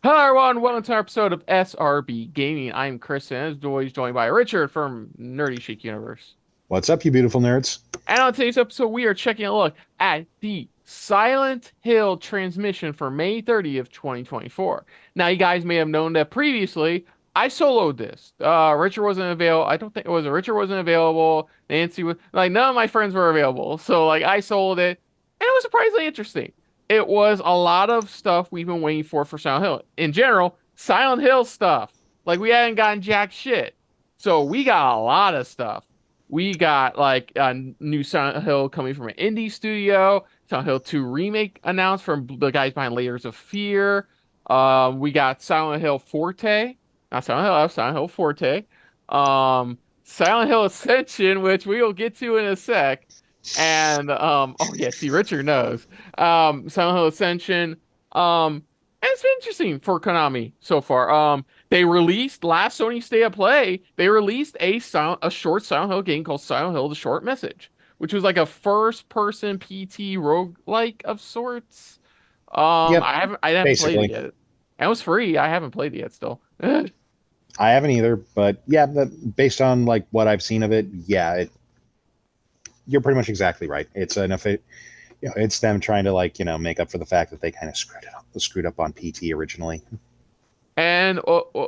Hello everyone, welcome to our episode of SRB Gaming. I'm Chris, and as always joined by Richard from NerdyShique Universe. What's up, you beautiful nerds? And on today's episode, we are checking a look at the Silent Hill transmission for May 30th, 2024. Now, you guys may have known that previously I soloed this. Richard wasn't available. I don't think it was Richard wasn't available. Nancy was like none of my friends were available. So like I soloed it, and it was surprisingly interesting. It was a lot of stuff we've been waiting for Silent Hill. In general, Silent Hill stuff. Like we hadn't gotten jack shit. So we got a lot of stuff. We got like a new Silent Hill coming from an indie studio. Silent Hill 2 remake announced from the guys behind Layers of Fear. We got Silent Hill Forte, not Silent Hill, Silent Hill Forte. Silent Hill Ascension, which we will get to in a sec. And oh yeah, see, Richard knows. Silent Hill Ascension. And it's been interesting for Konami so far. They released last Sony State of Play. They released a short Silent Hill game called Silent Hill: The Short Message, which was like a first-person PT roguelike of sorts. Yep, I haven't played it basically. yet. And it was free. I haven't played it yet still. I haven't either, but yeah, based on like what I've seen of it, you're pretty much exactly right. It's it's them trying to make up for the fact that they kind of screwed up on PT originally. And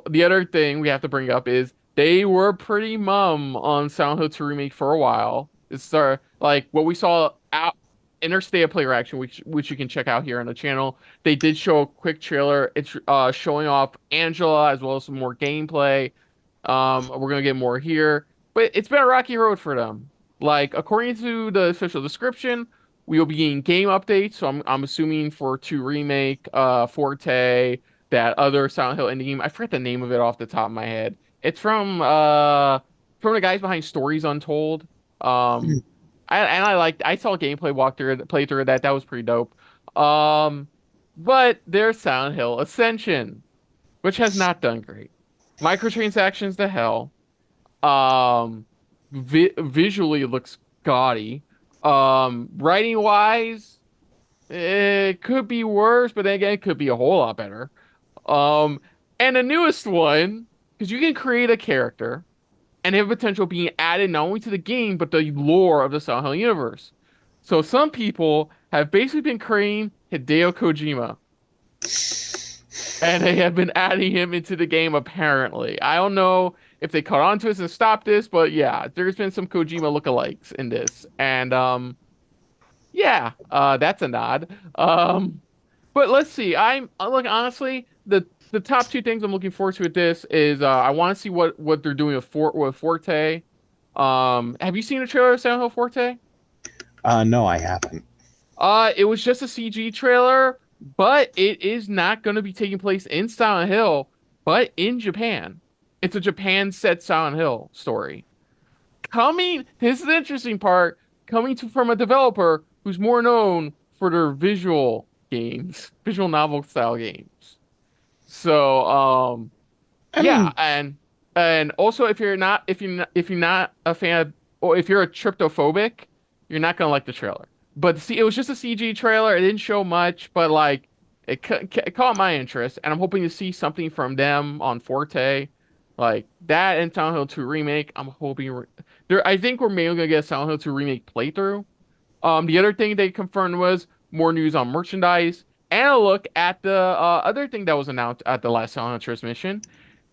the other thing we have to bring up is they were pretty mum on Silent Hill 2 Remake for a while. It's like what we saw out in their State of Play reaction, which you can check out here on the channel. They did show a quick trailer. It's showing off Angela as well as some more gameplay. We're gonna get more here, but it's been a rocky road for them. Like according to the official description, we will be getting game updates. So I'm assuming for 2 Remake, Forte, that other Silent Hill indie game. I forget the name of it off the top of my head. It's from the guys behind Stories Untold. Um I saw a gameplay playthrough of that. That was pretty dope. Um but there's Silent Hill Ascension, which has not done great. Microtransactions to hell. Visually it looks gaudy. Writing wise, it could be worse, but then again, it could be a whole lot better. Um, and the newest one, because you can create a character and have potential being added not only to the game, but the lore of the Silent Hill universe. So some people have basically been creating Hideo Kojima, and they have been adding him into the game apparently. I don't know if they caught on to us and stopped this, but yeah, there's been some Kojima lookalikes in this. And yeah, that's a nod. But let's see. I'm look honestly, the top two things I'm looking forward to with this is I want to see what they're doing with Forte. Have you seen a trailer of Silent Hill Forte? No, I haven't. It was just a CG trailer, but it is not going to be taking place in Silent Hill, but in Japan. It's a Japan set Silent Hill story. This is the interesting part, from a developer who's more known for their visual games, visual novel style games. So, I yeah, mean, and also if you're not a fan of, or if you're a tryptophobic, you're not gonna like the trailer. But see, it was just a CG trailer. It didn't show much, but like it caught my interest, and I'm hoping to see something from them on Forte, like that and Silent Hill 2 remake. I'm hoping there. I think we're mainly gonna get a Silent Hill 2 remake playthrough. The other thing they confirmed was more news on merchandise and a look at the other thing that was announced at the last Silent Hill transmission,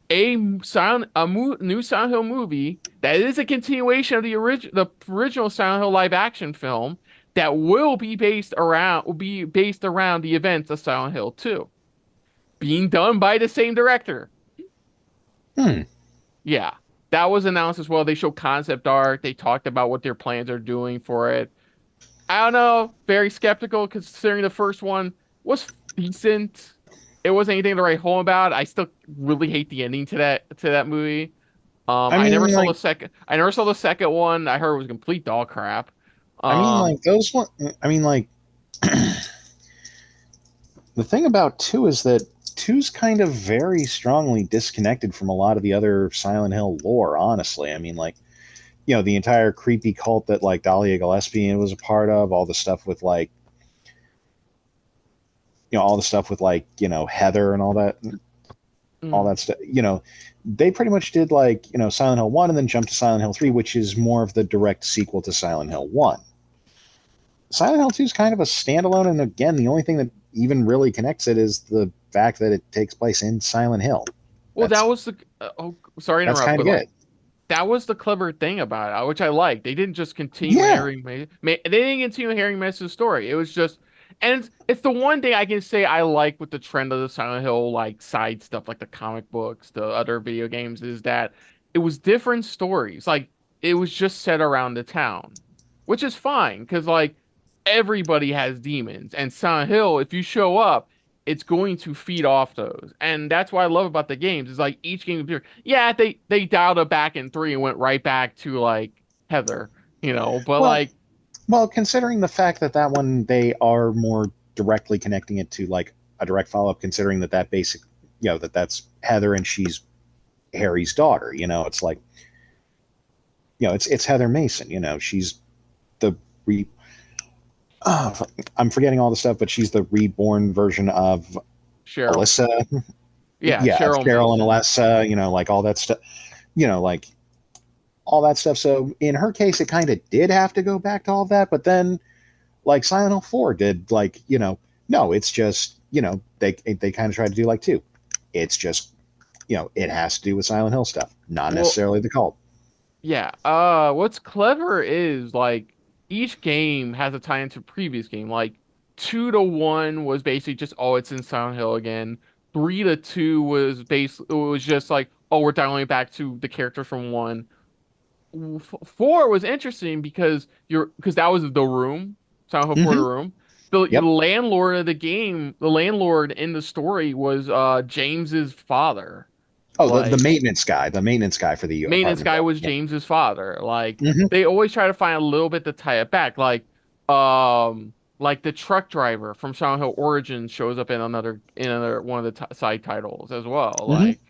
new Silent Hill movie that is a continuation of the original Silent Hill live action film that will be based around the events of Silent Hill 2, being done by the same director. hmm. Yeah, that was announced as well. They showed concept art. They talked about what their plans are doing for it. I don't know. Very skeptical considering the first one was decent. It wasn't anything to write home about. I still really hate the ending to that movie. I mean, like, I never saw the second one. I heard it was complete dog crap. Um, those one. I mean, like, the thing about two is that two's kind of very strongly disconnected from a lot of the other Silent Hill lore. Honestly, I mean, like, the entire creepy cult that like Dahlia Gillespie was a part of, all the stuff with like all the stuff with like Heather and all Mm. that stuff. They pretty much did like Silent Hill 1 and then jumped to Silent Hill 3, which is more of the direct sequel to Silent Hill 1. Silent Hill 2 is kind of a standalone, and again, the only thing that even really connects it is the fact that it takes place in Silent Hill. Well, that That's was the oh, sorry to that's interrupt, kind but of it. like that was the clever thing about it, which I like. They didn't just continue Yeah. They didn't continue Harry Mace's story. It was just, and it's the one thing I can say I like with the trend of the Silent Hill like side stuff, like the comic books, the other video games, is that it was different stories. Like it was just set around the town, which is fine because like everybody has demons, and Silent Hill, if you show up, it's going to feed off those. And that's what I love about the games. Is like each game is different. Yeah, they dialed it back in 3 and went right back to like Heather, but Well, like considering the fact that that one they are more directly connecting it to like a direct follow up, considering that basic, that's Heather and she's Harry's daughter. It's like it's Heather Mason. She's the re. I'm forgetting all the stuff, but she's the reborn version of Cheryl. Alyssa. Yeah, Yeah, of Cheryl Cheryl and Mason. Alessa. Like all that stuff. Like all that stuff. So in her case, it kind of did have to go back to all of that, but then like Silent Hill 4 did, like, no, it's just, they kind of tried to do like two. It's just, it has to do with Silent Hill stuff, not Well, necessarily the cult. yeah. What's clever is like each game has a tie into previous game. Like 2 to 1 was basically just it's in Silent Hill again. 3 to 2 was basically it was just like we're dialing back to the characters from 1. 4 was interesting because that was the room, Silent Hill 4 the Mm-hmm. room. The Yep. landlord of the game, the landlord in the story was James's father. Oh, the Like maintenance guy for the maintenance apartment guy building. was Yep. James's father. Like Mm-hmm. they always try to find a little bit to tie it back. Like the truck driver from Silent Hill Origins shows up in another one of the side titles as well. Mm-hmm. Like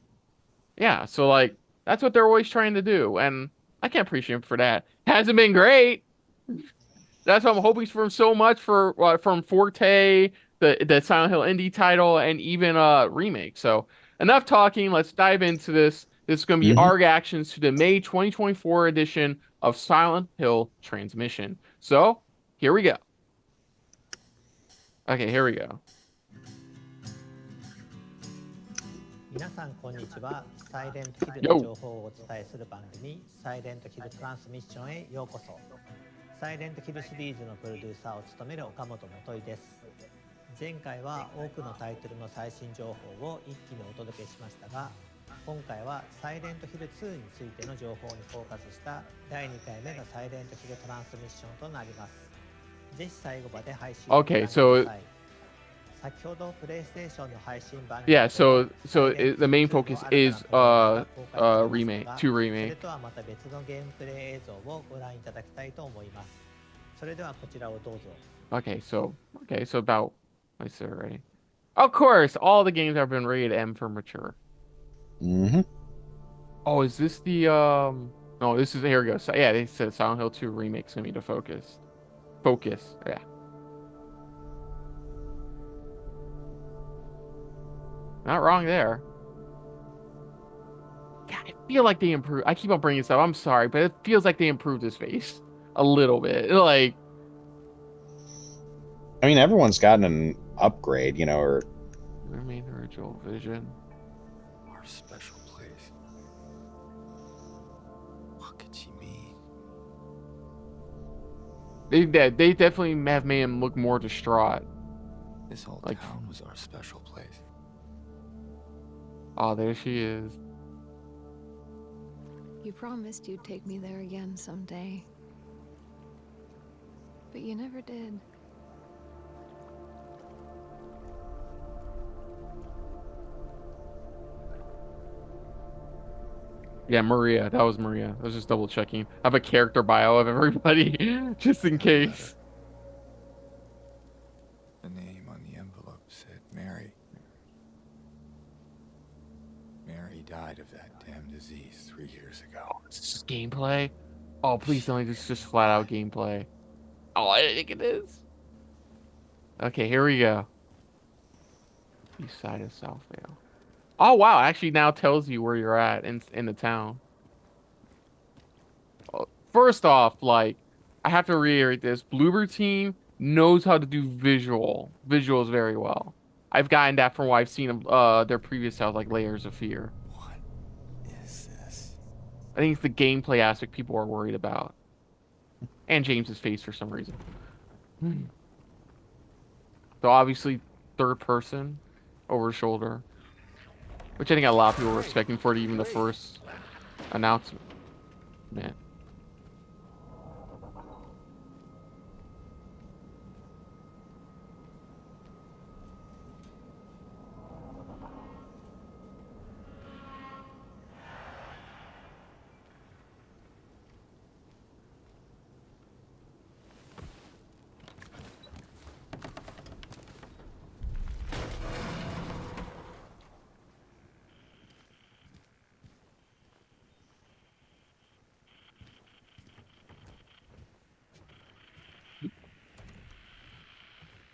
yeah, so like that's what they're always trying to do, and I can't appreciate him for that. Hasn't been great. That's what I'm hoping for so much from Forte, the Silent Hill indie title, and even remake. So enough talking. Let's dive into this. This is going to be Mm-hmm. our reactions to the May 2024 edition of Silent Hill Transmission. So here we go. Okay, here we go. 皆さんこんにちは。サイレントヒルの Yo. 情報をお伝えする番組サイレントヒルトランスミッションへようこそ。サイレントヒルシリーズのプロデューサーを務める岡本元井です。前回は多くのタイトルの最新情報を一気にお届けしましたが、今回はサイレントヒル2についての情報にフォーカスした第2回目のサイレントヒルトランスミッションとなります。ぜひ最後まで配信をご覧ください。 Okay, so 先ほどプレイステーションの配信版 yeah, the main focus is remake, 2 それ remake. とはまた別のゲームプレイ映像をご覧いただきたいと思います。それではこちらをどうぞ。 Okay, so about I said it already. Of course, all the games have been rated M for mature. Mm-hmm. Oh, is this the no, this is here we go. So, yeah, they said Silent Hill 2 remakes me to focus. Focus. Yeah. Not wrong there. God, I feel like they improved. I keep on bringing this up. I'm sorry, but it feels like they improved his face a little bit. Like, I mean, everyone's gotten an upgrade, or remain original vision. Our special place. What could she mean? They definitely have made him look more distraught. This whole Like- town was our special place. Oh, there she is. You promised you'd take me there again someday. But you never did. Yeah, Maria. That was Maria. I was just double checking. I have a character bio of everybody, just in case. The name on the envelope said Mary. Mary died of that damn disease 3 years ago. Is this gameplay? Oh, please tell me this is just flat out gameplay. Oh, I think it is. Okay, here we go. East side of Southvale. Oh wow, it actually now tells you where you're at in the town. First off, like I have to reiterate this, Bloober team knows how to do visuals very well. I've gotten that from what I've seen of their previous titles like Layers of Fear. What is this? I think it's the gameplay aspect people are worried about. And James's face for some reason. So obviously third person over shoulder. Which I think a lot of people were expecting for it, even the first announcement. Man.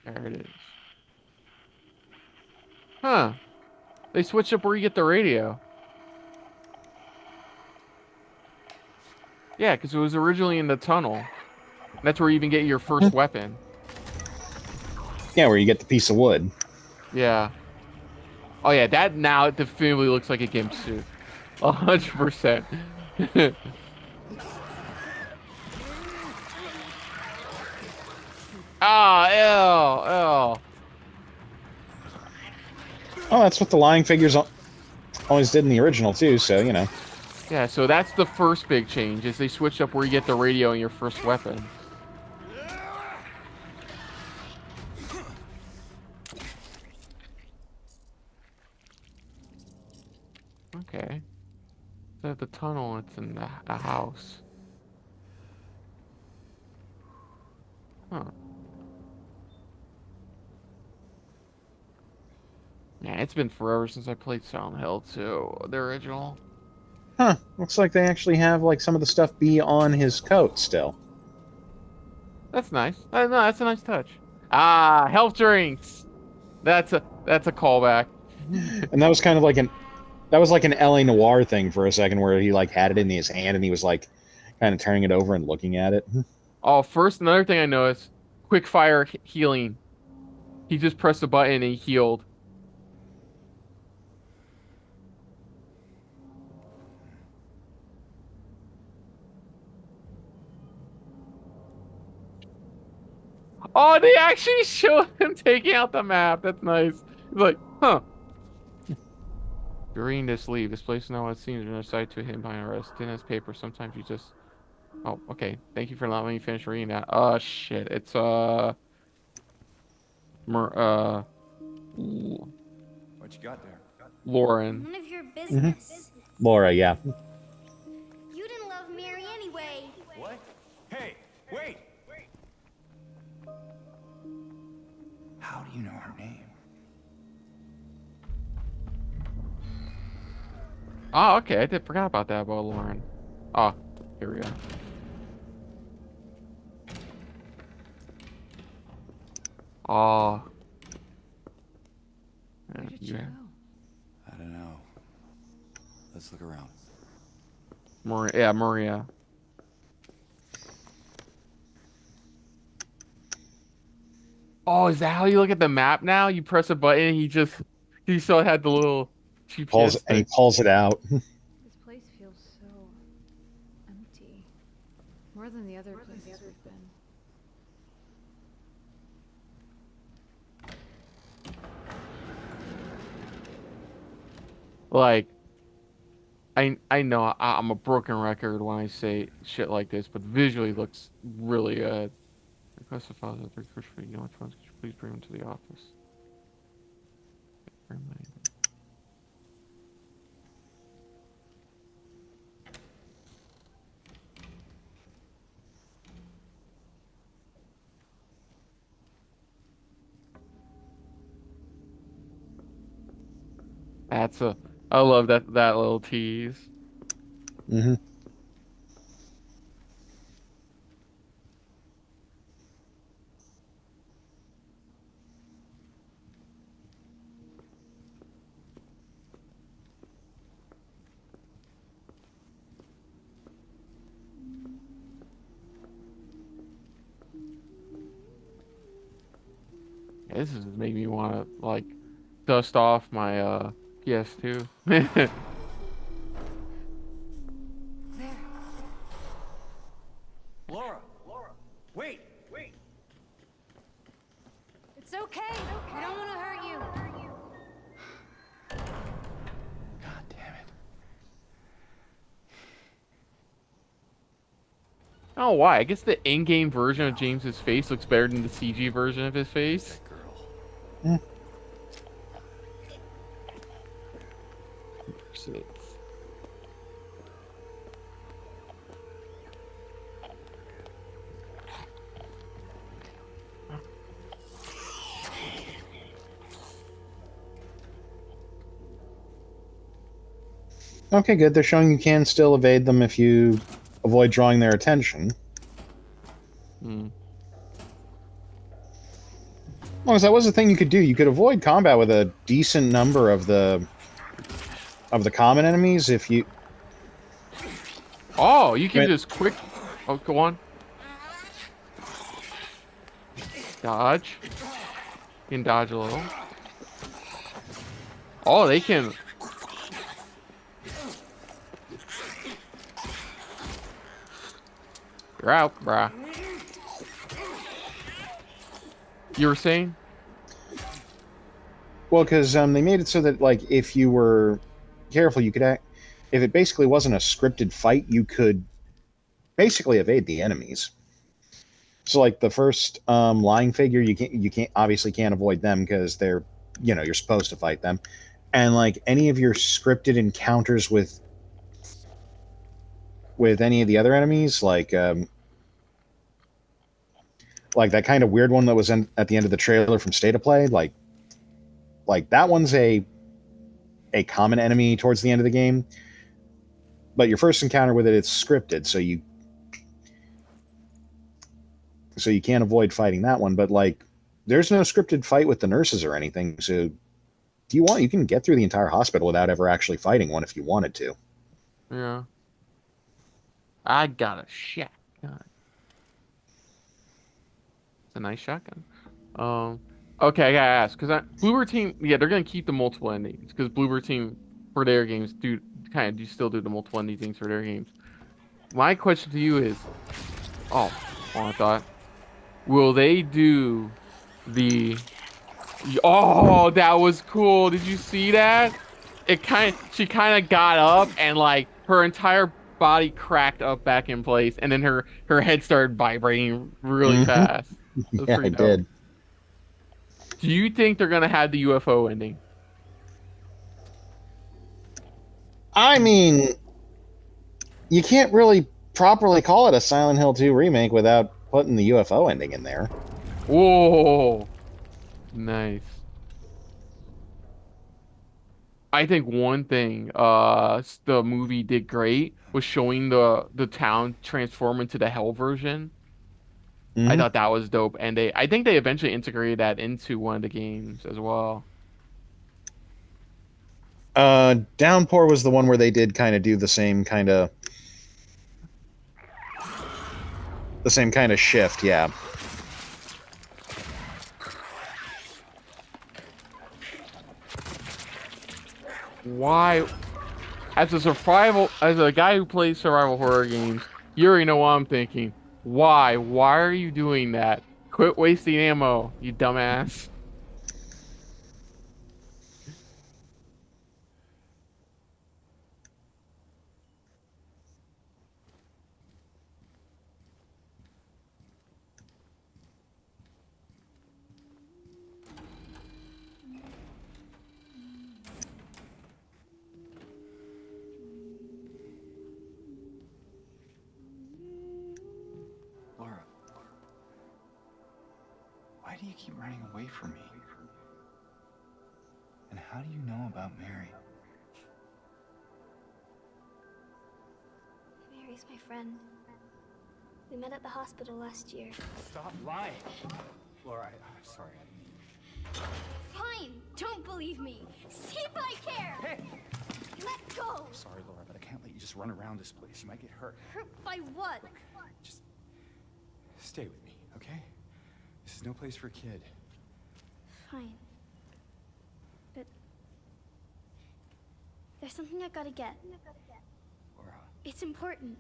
There it is. Huh. They switched up where you get the radio. Yeah, because it was originally in the tunnel. That's where you even get your first weapon. Yeah, where you get the piece of wood. Yeah. Oh yeah, that now definitively looks like a gimp suit. 100%. Ah, ew. Oh, that's what the lying figures always did in the original too. So you know. Yeah, so that's the first big change, is they switched up where you get the radio and your first weapon. Okay. The tunnel, it's in the house. Huh. Man, it's been forever since I played Silent Hill 2, the original. Huh. Looks like they actually have like some of the stuff be on his coat still. That's nice. No, that's a nice touch. Ah, health drinks. That's a callback. And that was kind of like an LA Noire thing for a second, where he like had it in his hand and he was like kind of turning it over and looking at it. Oh, first, another thing I noticed, quick fire healing. He just pressed a button and he healed. Oh, they actually showed him taking out the map. That's nice. He's like, huh. During this leave, this place now it seems on side to him behind arrest. In his paper, sometimes you just. Oh, okay. Thank you for allowing me to finish reading that. Oh shit. It's What you got there? Lauren. None of your business. Laura, yeah. You didn't love Mary anyway. What? Hey, wait! How do you know her name? Oh, okay. I forgot about that about Lauren. Oh, here we go. Oh. Where did you go? I don't know. Let's look around. Maria. Oh, is that how you look at the map now? You press a button, he still had the little GPS And he thing. pulls it out. This place feels so empty. More than the other places we've been. Like, I know I'm a broken record when I say shit like this, but visually looks really good. Request the files of the first for you know which ones. Could you please bring them to the office? I love that little tease. Mm-hmm. This is making me want to like dust off my PS2. There. Laura, wait. It's okay. I don't want to hurt you. God damn it. I don't know why. I guess the in-game version of James's face looks better than the CG version of his face. That girl. Shit. Okay, good. They're showing you can still evade them if you avoid drawing their attention. Hmm. Well, as that was the thing you could do. You could avoid combat with a decent number of the common enemies if you. Oh, you can Right. just quick. Oh, go on. Dodge. You can dodge a little. Oh, they can. You're out, brah. You were saying? Well, because they made it so that like if you were careful, you could act. If it basically wasn't a scripted fight, you could basically evade the enemies. So like the first lying figure, you can't obviously can't avoid them because they're you're supposed to fight them, and like any of your scripted encounters with any of the other enemies, like that kind of weird one that was at the end of the trailer from State of Play, like that one's a common enemy towards the end of the game, but your first encounter with it's scripted, so you can't avoid fighting that one. But like there's no scripted fight with the nurses or anything, so if you want, you can get through the entire hospital without ever actually fighting one if you wanted to. Yeah. I got a shotgun. It's a nice shotgun. Okay, I gotta ask, because Bloober Team, yeah, they're gonna keep the multiple endings, because Bloober Team for their games still do the multiple ending things for their games. My question to you is, oh, I thought, will they do the? Oh, that was cool. Did you see that? She kind of got up and like her entire body cracked up back in place, and then her head started vibrating really fast. That's Yeah, pretty I dope. did. Do you think they're gonna have the UFO ending? I mean, you can't really properly call it a Silent Hill 2 remake without putting the UFO ending in there. Whoa, nice. I think one thing the movie did great was showing the town transform into the hell version. I Mhm. thought that was dope, and I think they eventually integrated that into one of the games as well. Downpour was the one where they did kind of do the same kind of shift, yeah. Why, as a guy who plays survival horror games, you already know what I'm thinking. Why? Why are you doing that? Quit wasting ammo, you dumbass. Laura. Why do you keep running away from me? And how do you know about Mary? Mary's my friend. We met at the hospital last year. Stop lying. Laura, I'm sorry. Fine, don't believe me. See if I care. Hey! Let go. I'm sorry, Laura, but I can't let you just run around this place. You might get hurt. Hurt by what? Just stay with me, okay? This is no place for a kid. Fine. But there's something I gotta get. Laura, It's important.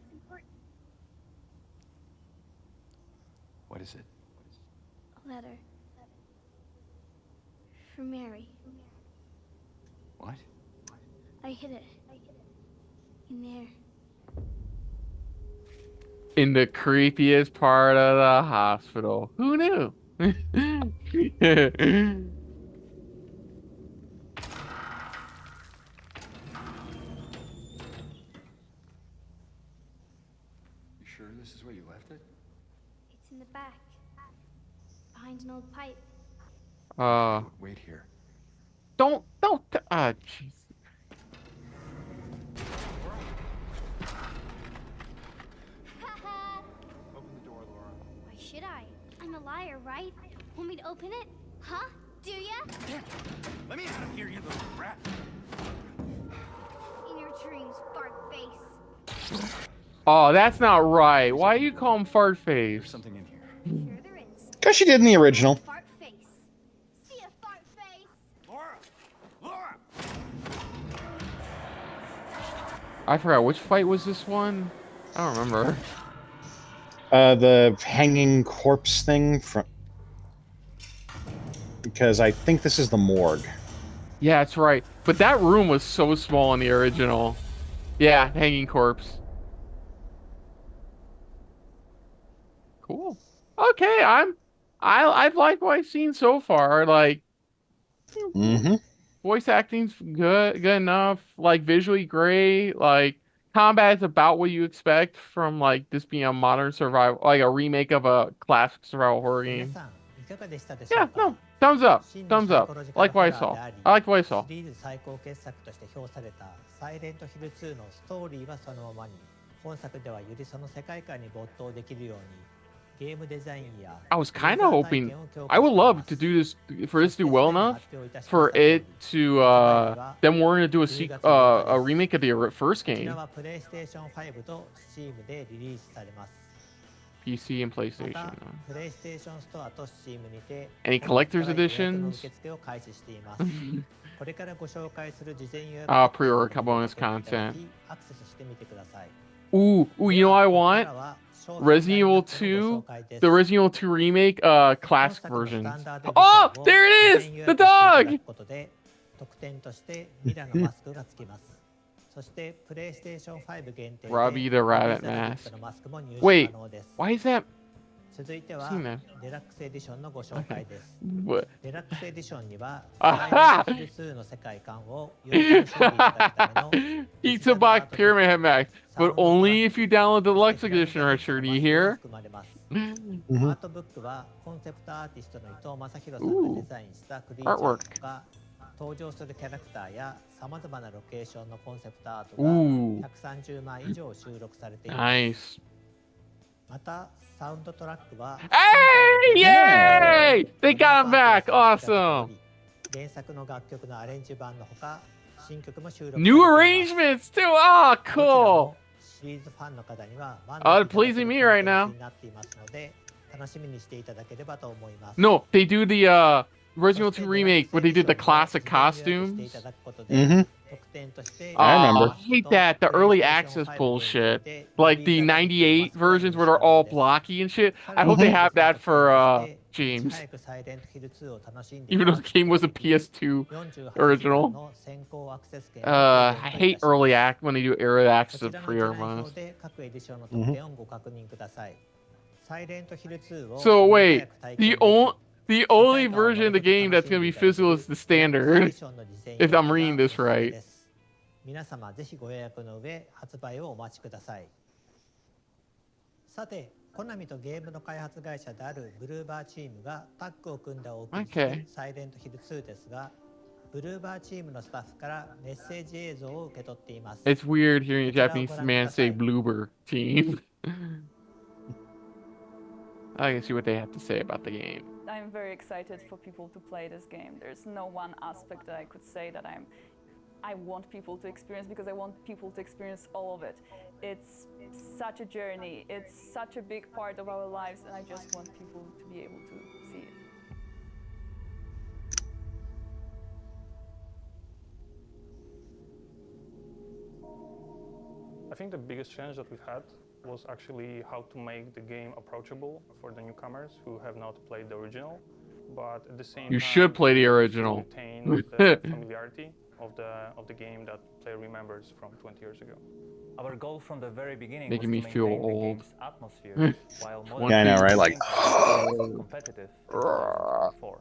what is it? A letter. For Mary. What? I hid it. In there. In the creepiest part of the hospital. Who knew? You sure this is where you left it? It's in the back. Behind an old pipe. Wait here. Don't, jeez. Open the door, Laura. Why should I? I'm a liar, right? Want me to open it? Huh? Do ya? Damn! Let me out of here, you little brat! In your dreams, fart face. Oh, that's not right. Why you call him fart There's face? something in here. Sure there is. Because she did in the original. Fart face. See ya, fart face. Laura! Laura! I forgot which fight was this one. I don't remember. The hanging corpse thing from. Because I think this is the morgue. Yeah, that's right. But that room was so small in the original. Yeah, hanging corpse. Cool. Okay, I've liked what I've seen so far. Like, Mm-hmm. voice acting's good enough. Like, visually great. Like, combat is about what you expect from like this being a modern survival, like a remake of a classic survival horror 皆 game. さんいかがでしたでしょ Yeah, うか no, thumbs up, 真の thumbs サイ up. コロジカル Like ホ what I ラー saw. であり I like what I saw. シリーズ最高傑作として評されたサイレントヒル2のストーリーはそのままに、本作ではよりその世界観に没頭できるようにゲームデザインや I was ユー kind ザ of ー体 hoping 験を強 I 化 would してい love ます to do this for this to do well enough 発表いたしました for 通り it to them we're gonna do a remake of the first こち game, らはプレイステーション5と Steam でリリースされます PC and ま PlayStation. たプレイステーションストアと Steam にて Any 本日 collector's から予約の editions? 受付を開始していますこれからご紹介する事前予約 Pre-order bonus ア content. クセスしてみてください Ooh, you know what I ここ want? からは商品 Resident ラインナ Evil ップのご紹介です 2, the Resident Evil 2 remake, 本 classic 作のス version. タンダードエディション Oh, を there it 事 is, 前予 the 約していただ dog. くことで特典としてミラのマスクがつきますそしてプレイステーション5限定で Robbie the Rabbit リザラビッ mask. トのマスクも入手 Wait, 可能です why is that? 続いては Seen that? デラックスエディションのご紹介です What? デラックスエディションにはあはサイレントヒル2の世界観をより楽しんでいただくための Pizza Box Pyramid Head Max, but only if you download the deluxe edition, Archer. Do you hear? 含まれます Mm-hmm. アートブックはコンセプトアーティストの伊藤正弘さんがデザインしたクリーチャー Artwork. とか登場するキャラクターやさまざまなロケーションのコンセプトアート Ooh, が130枚以上収録されています nice. またサウンドトラックは Hey! Yay! They got him back. Awesome. 原作の楽曲のアレンジ版のほか新曲も収録されてい New ます arrangements too. Ah, どちら cool. もシリーズファンの方には満足いただける pleasing me right now. コンテンツになっていますので楽しみにしていただければと思います No, they do the Resident そして Evil 2 remake, but they did the classic 事前予約してい costumes. ただくことで Mm-hmm. 特典として I remember. I hate that, the early access bullshit. Like the 98 versions where they're all blocky and shit. I hope they have that for James. 早くサイレントヒル2を楽しんで Even though the game was a PS2 original. の先行アクセス券を I プレゼントい hate たします early act when they do early こ access ち of らの pre-order 一覧 ones. 表で各エディションの特典をご確認ください。サイレントヒル2を So より wait, 早く体験 the でき only the only version of the game that's gonna be physical is the standard. If I'm reading this right. 皆様ぜひご予約の上発売をお待ちください。さて、コナミとゲームの開発会社であるブルーバーチームがタッグを組んでお送りす Okay. るサイレントヒル2ですが、ブルーバーチームのスタッフからメッセージ映像を受け取っています。 It's weird hearing a Japanese man say Bloober team. I can see what they have to say about the game. I'm very excited for people to play this game. There's no one aspect that I could say that I want people to experience because I want people to experience all of it. It's such a journey. It's such a big part of our lives, and I just want people to be able to see it. think the biggest challenge that we've had was actually how to make the game approachable for the newcomers who have not played the original, but at the same You time, should play the to original. retain the familiarity of the game that player remembers from 20 years ago. Our goal from the very beginning Making was me to feel maintain the old. game's atmosphere while Yeah, I know, right? Like, competitive in 2024.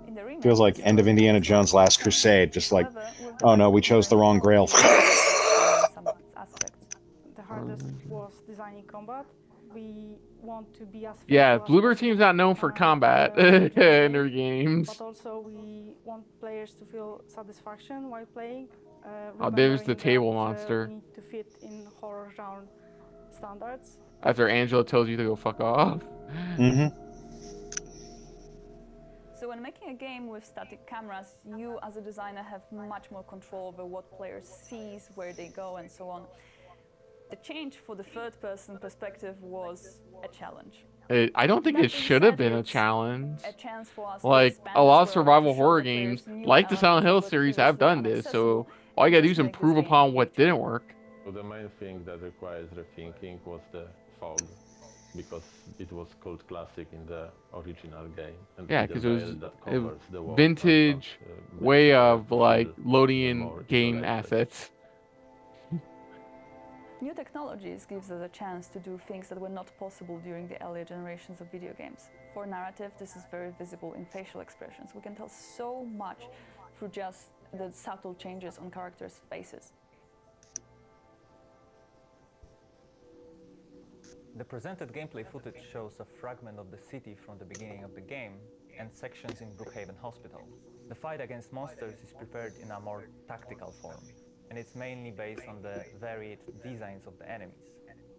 In the remake, feels like end of Indiana Jones' Last Crusade. Just like, oh no, we chose the wrong Grail. some aspects. The hardest was designing combat. We want to be as Yeah, faithful as Bloober team's possible, not known for to combat the original in game, their games. But also we want players to feel satisfaction while playing. Oh, there's the remembering table that, monster. we need to fit in horror genre standards. After Angela tells you to go fuck off. Mm-hmm. So when making a game with static cameras, you as a designer have much more control over what players sees, where they go, and so on. The change for the third-person perspective was a challenge. I don't think That it being should have said, been a it's challenge. a chance for us to Like, expand a lot of this world, survival to show horror the players games, new like the Silent elements Hill that were series, have previously done this, so inaccessible, all you and gotta do just is make this improve game upon what richer. didn't work. So the main thing that requires rethinking was the fog, because it was called classic in the original game. And Yeah, the because it was veil that a covers the wall vintage makes way the of feel like loading even in more game isolated. assets. New technologies gives us a chance to do things that were not possible during the earlier generations of video games. For narrative, this is very visible in facial expressions. We can tell so much through just the subtle changes on characters' faces. The presented gameplay footage shows a fragment of the city from the beginning of the game and sections in Brookhaven Hospital. The fight against monsters is prepared in a more tactical form, and it's mainly based on the varied designs of the enemies.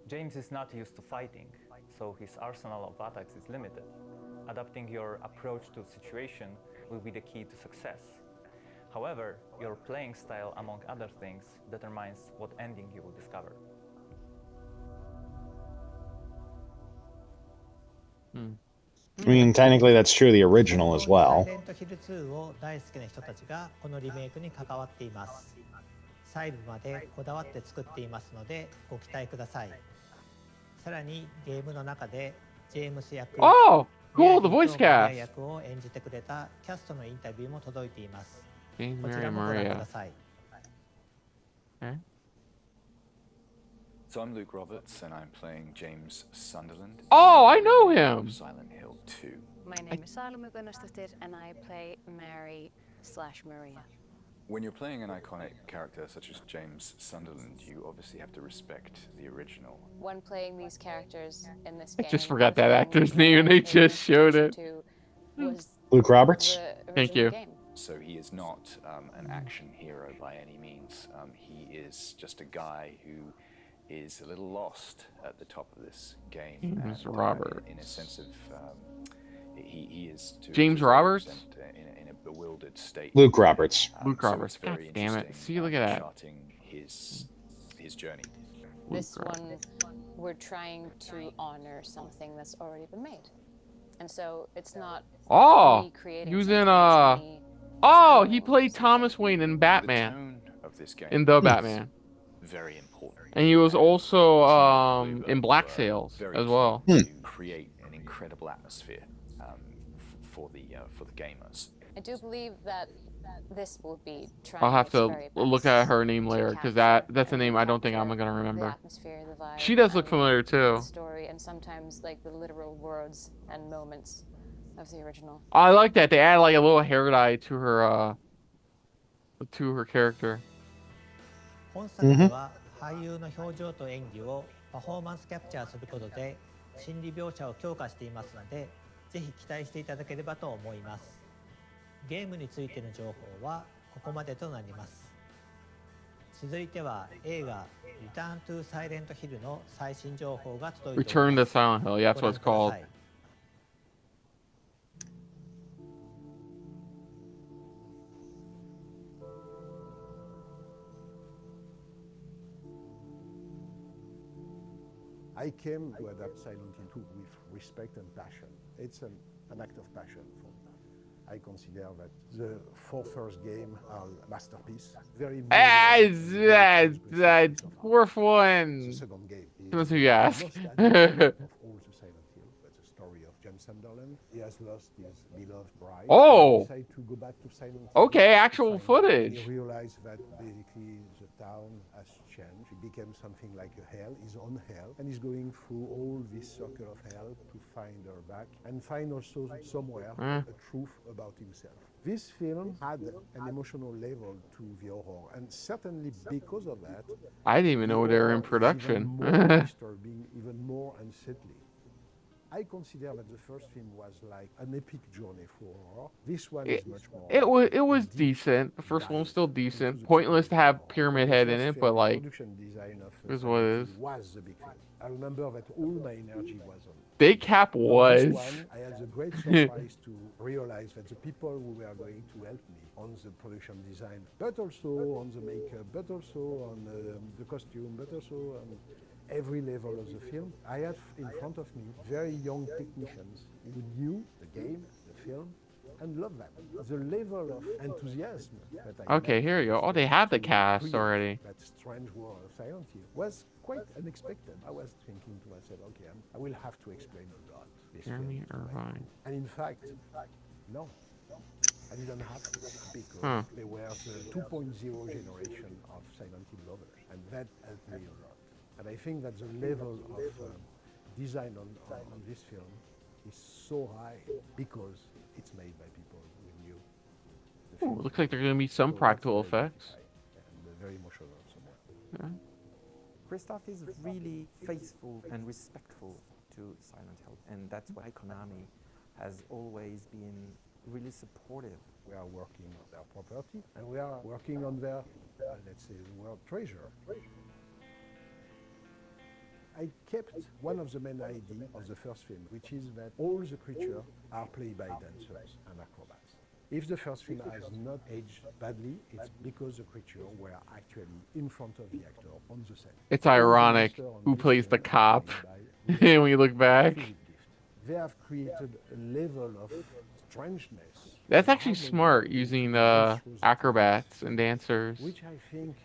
James is not used to fighting, so his arsenal of attacks is limited. Adapting your approach to a situation will be the key to success. However, your playing style, among other things, determines what ending you will discover. I mean, technically that's true of the original as well. サイレントヒル2を大好きな人たちがこのリメイクに関わっています。細部までこだわって作っていますのでご期待ください。さらにゲームの中でジェームス役、 Oh, cool, the voice マリア cast. 役を演じてくれたキャストのインタビューも届いています。 James こち Mary らもご覧く Maria. ださい。 So I'm Luke Roberts, and I'm playing James Sunderland. Oh, I know him. Silent Hill 2. My name is Salome Gunnarsdottir, and I play Mary/Maria. When you're playing an iconic character such as James Sunderland, you obviously have to respect the original. When playing these characters in this I game, just forgot one that thing actor's name and they paid just showed attention it. to was Luke Roberts? the Thank original you. game. So he is not an action hero by any means. He is just a guy who is a little lost at the top of this game. James and, Roberts. in a sense of, he is to James to Roberts? represent, in a bewildered state. Luke Roberts. Luke So Roberts. it's very God damn it. interesting, See, look at that. charting his journey. This Luke one, we're trying to honor something that's already been made, and so it's not Oh, recreating he was something, in it's me Oh, trying he to played something. Thomas Wayne in The Batman. tone of this game In The is Batman. very important. And he was also Bloober in Black were Sails very as well. keen to create an incredible atmosphere for the gamers. I do believe that this will be trying I'll have its to very look best at her name to later because capture that's a and name I don't think I'm capture gonna the remember. atmosphere, the vibe, She does look and familiar too. the story, and sometimes like the literal words and moments of the original. I like that they add like a little hair dye to her character. 本作では俳優の表情と演技をパフォーマンスキャプチャーすることで心理描写を強化していますので、ぜひ期待していただければと思います。ゲームについての情報はここまでとなります。続いては映画リターントゥサイレントヒルの最新情報が届いており Return ま to す。 Silent Hill. Yeah, that's what it's ご覧 called. ください。I came to adapt Silent Hill 2 with respect and passion. It's an act of passion for me. I consider that the 4 first game are masterpiece. Very that fourth one. The second game That's is who you ask. most admirable of all the Silent Hill. That's the story of James Sunderland. He has lost his beloved bride. Oh. He decided to go back to Silent Hill. Okay, actual footage. He realized that basically the town has changed. It became something like a hell, his own hell, and he's going through all this circle of hell to find her back and find also somewhere a truth about himself. This film had an emotional level to the horror, and certainly because of that, I didn't even know they were in production. Even more disturbing, even more unsettling. I consider that the first film was like an epic journey for horror. This one is much more. It was decent. The first one was still decent. Pointless to have Pyramid Head in it, but like, is what it is. Was the big thing. I remember that all my energy was on. Big Cap was. This one, I had the great surprise to realize that the people who were going to help me on the production design, but also on the makeup, but also on the costume, but also on every level of the film, I had in front of me very young technicians who knew the game, the film, and loved that. The level of enthusiasm that I Okay, here you go. Oh, they have the cast already. That strange world of Silent Hill was quite unexpected. I was thinking to myself, okay, I will have to explain a lot this Jeremy film. Irvine. And in fact, no. I didn't have to because they were the 2.0 generation of Silent Hill lovers, and that helped me a lot. And I think that the level of design on this film is so high because it's made by people who knew. Ooh, looks like there's gonna be some practical effects. And very emotional somewhere. Yeah. Christoph is really faithful and respectful to Silent Hill, and that's why Konami has always been really supportive. We are working on their property, and we are working on their, let's say, world treasure. I kept one of the main ideas of the first film, which is that all the creatures are played by dancers and acrobats. If the first film has not aged badly, it's because the creatures were actually in front of the actor on the set. It's ironic who plays the cop when we look back. They have created a level of strangeness. That's actually smart, using acrobats and dancers. Which I think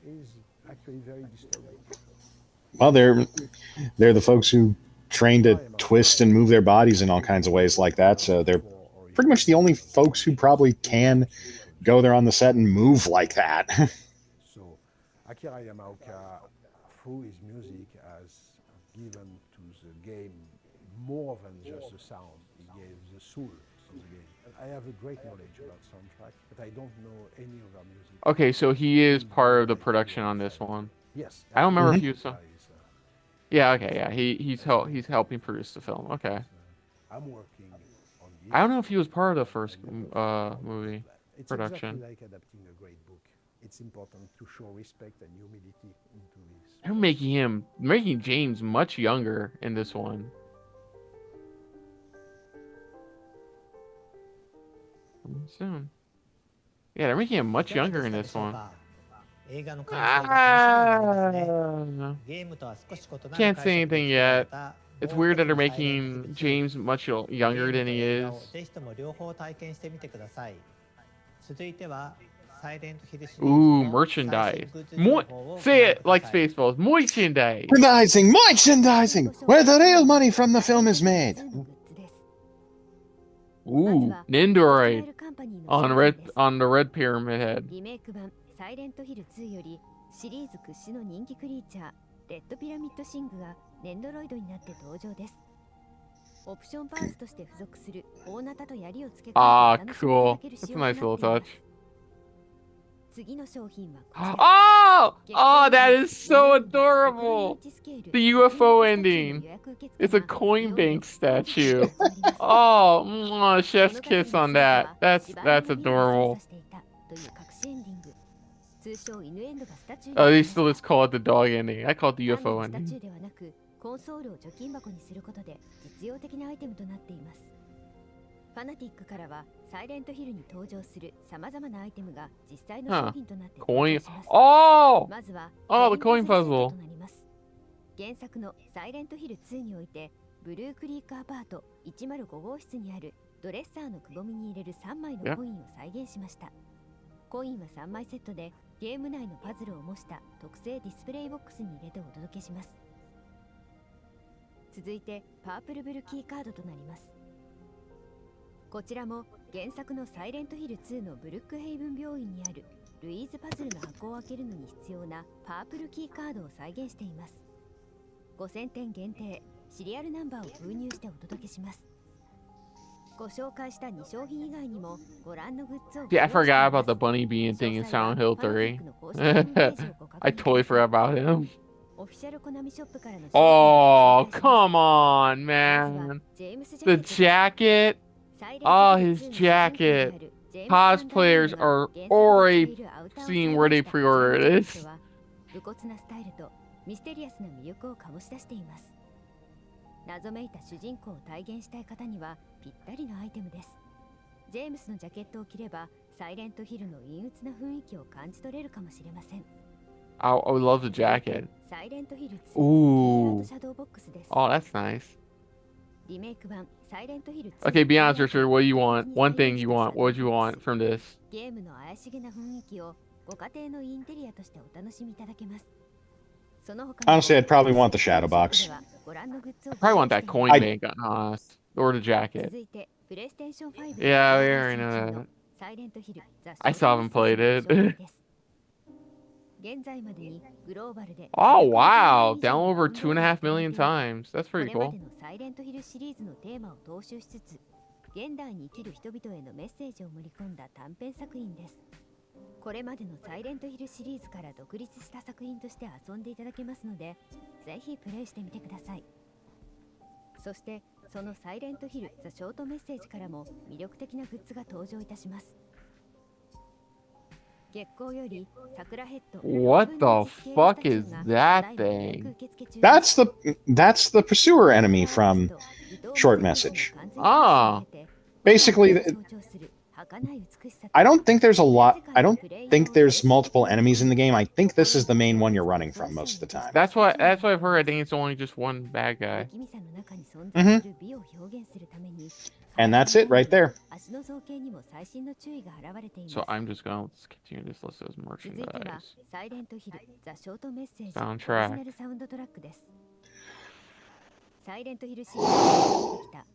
is actually very disturbing. Well, they're the folks who train to twist and move their bodies in all kinds of ways like that. So they're pretty much the only folks who probably can go there on the set and move like that. So Akira Yamaoka, through his music, has given to the game more than just the sound. He gave the soul to the game. I have a great knowledge about soundtrack, but I don't know any other music. Okay, so he is part of the production on this one. Yes. I don't remember if he was. Yeah. Okay. Yeah. He's helping produce the film. Okay. I'm working on this. I don't know if he was part of the first movie it's production. Exactly like adapting a great book. It's important to show respect and humility into this. They're making James much younger in this one. Soon. Yeah, they're making him much younger in this one. Can't say anything yet. It's weird that they're making James much younger than he is. Ooh, merchandise. Say it like Spaceballs. Merchandise. Merchandising, where the real money from the film is made. Ooh, Nindoroid on the red pyramid head. サイレントヒル2よりシリーズ屈指の人気クリーチャーレッドピラミッドシングがネンドロイドになって登場です。オプションパーツとして付属する大ナタと槍を付けAh, cool. That's a nice little touch. 次の商品は Oh, that is so adorable. The UFO ending. It's a coin bank statue. Oh, chef's kiss on that. That's adorable. Oh, they still just call it the dog ending. I call it the UFO ending. コンソールを貯金箱にすることで実用的なアイテムとなっています。ファナティックからはサイレントヒルに登場する様々なアイテムが実際の商品となって登場します。まずは the coin puzzle. 原作のサイレントヒル2においてブルークリークアパート105号室にあるドレッサーのくぼみに入れる3枚のコインを再現しました。コインは3枚セットでゲーム内のパズルを模した特製ディスプレイボックスに入れてお届けします。続いてパープルブルキーカードとなります。こちらも原作のサイレントヒル2のブルックヘイブン病院にあるルイーズパズルの箱を開けるのに必要なパープルキーカードを再現しています。5000点限定シリアルナンバーを封入してお届けします。ご紹介した2商品以外にもご覧のグッズを Yeah, I forgot about the bunny bean thing in Silent Hill 3. I totally forgot about him. オフィシャルコナミショップからの Oh, come on, man. The jacket. Oh, his jacket. Cosplayers are already seeing where they pre-ordered it. 武骨なスタイルとミステリアスな魅力を醸し出しています。謎めいた主人公を体現したい方にはぴったりのアイテムです。ジェームスのジャケットを着ればサイレントヒルの陰鬱な雰囲気を感じ取れるかもしれません。I would love the jacket. サイレントヒル2 Ooh. シャドウボックスです。 Oh, that's nice. リメイク版サイレントヒル2 Okay, be honest, Richard. What do you want? One thing you want. What would you want from this? ゲームの怪しげな雰囲気をご家庭のインテリアとしてお楽しみいただけます。Honestly, I'd probably want the shadow box. I probably want that coin bank, honest. Or the jacket. Yeah, we already know that. I still haven't played it. Oh, wow. Down over 2.5 million times. That's pretty cool. 現代に生きる人々へのメッセージを盛り込んだ短編作品です。これまでのサイレントヒルシリーズから独立した作品として遊んでいただけますので、ぜひプレイしてみてください。そしてそのサイレントヒルザショートメッセージからも魅力的なグッズが登場いたします。月光より桜ヘッド。 What the fuck is that thing? That's the pursuer enemy from Short Message. Ah. Basically, I don't think there's a lot. I don't think there's multiple enemies in the game. I think this is the main one you're running from most of the time. That's what I've heard. I think it's only just one bad guy. And that's it right there. So I'm just gonna continue this list as merchandise. Soundtrack.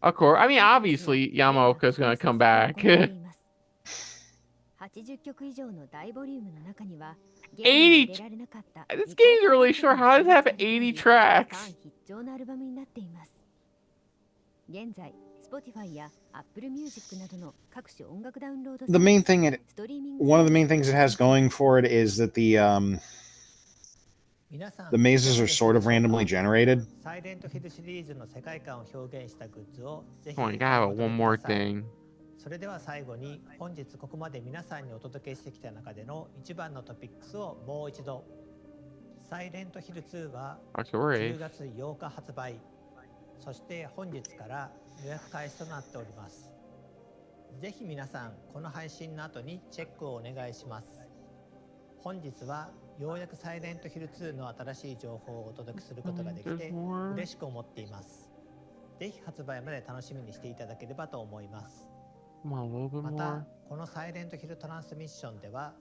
Of course. I mean, obviously, Yamaoka's gonna come back. 80. This game's really short. How does it have 80 tracks? The main thing one of the main things it has going for it is that the mazes are sort of randomly generated. Oh, you gotta have one more thing. それでは最後に本日ここまで皆さんにお届けしてきた中での一番のトピックスをもう一度。サイレントヒル2は10月8日発売。そして本日から予約開始となっております。ぜひ皆さんこの配信の後にチェックをお願いします。本日はようやくサイレントヒル2の新しい情報をお届けすることができて嬉しく思っています。ぜひ発売まで楽しみにしていただければと思います。またこのサイレントヒルトランスミッションでは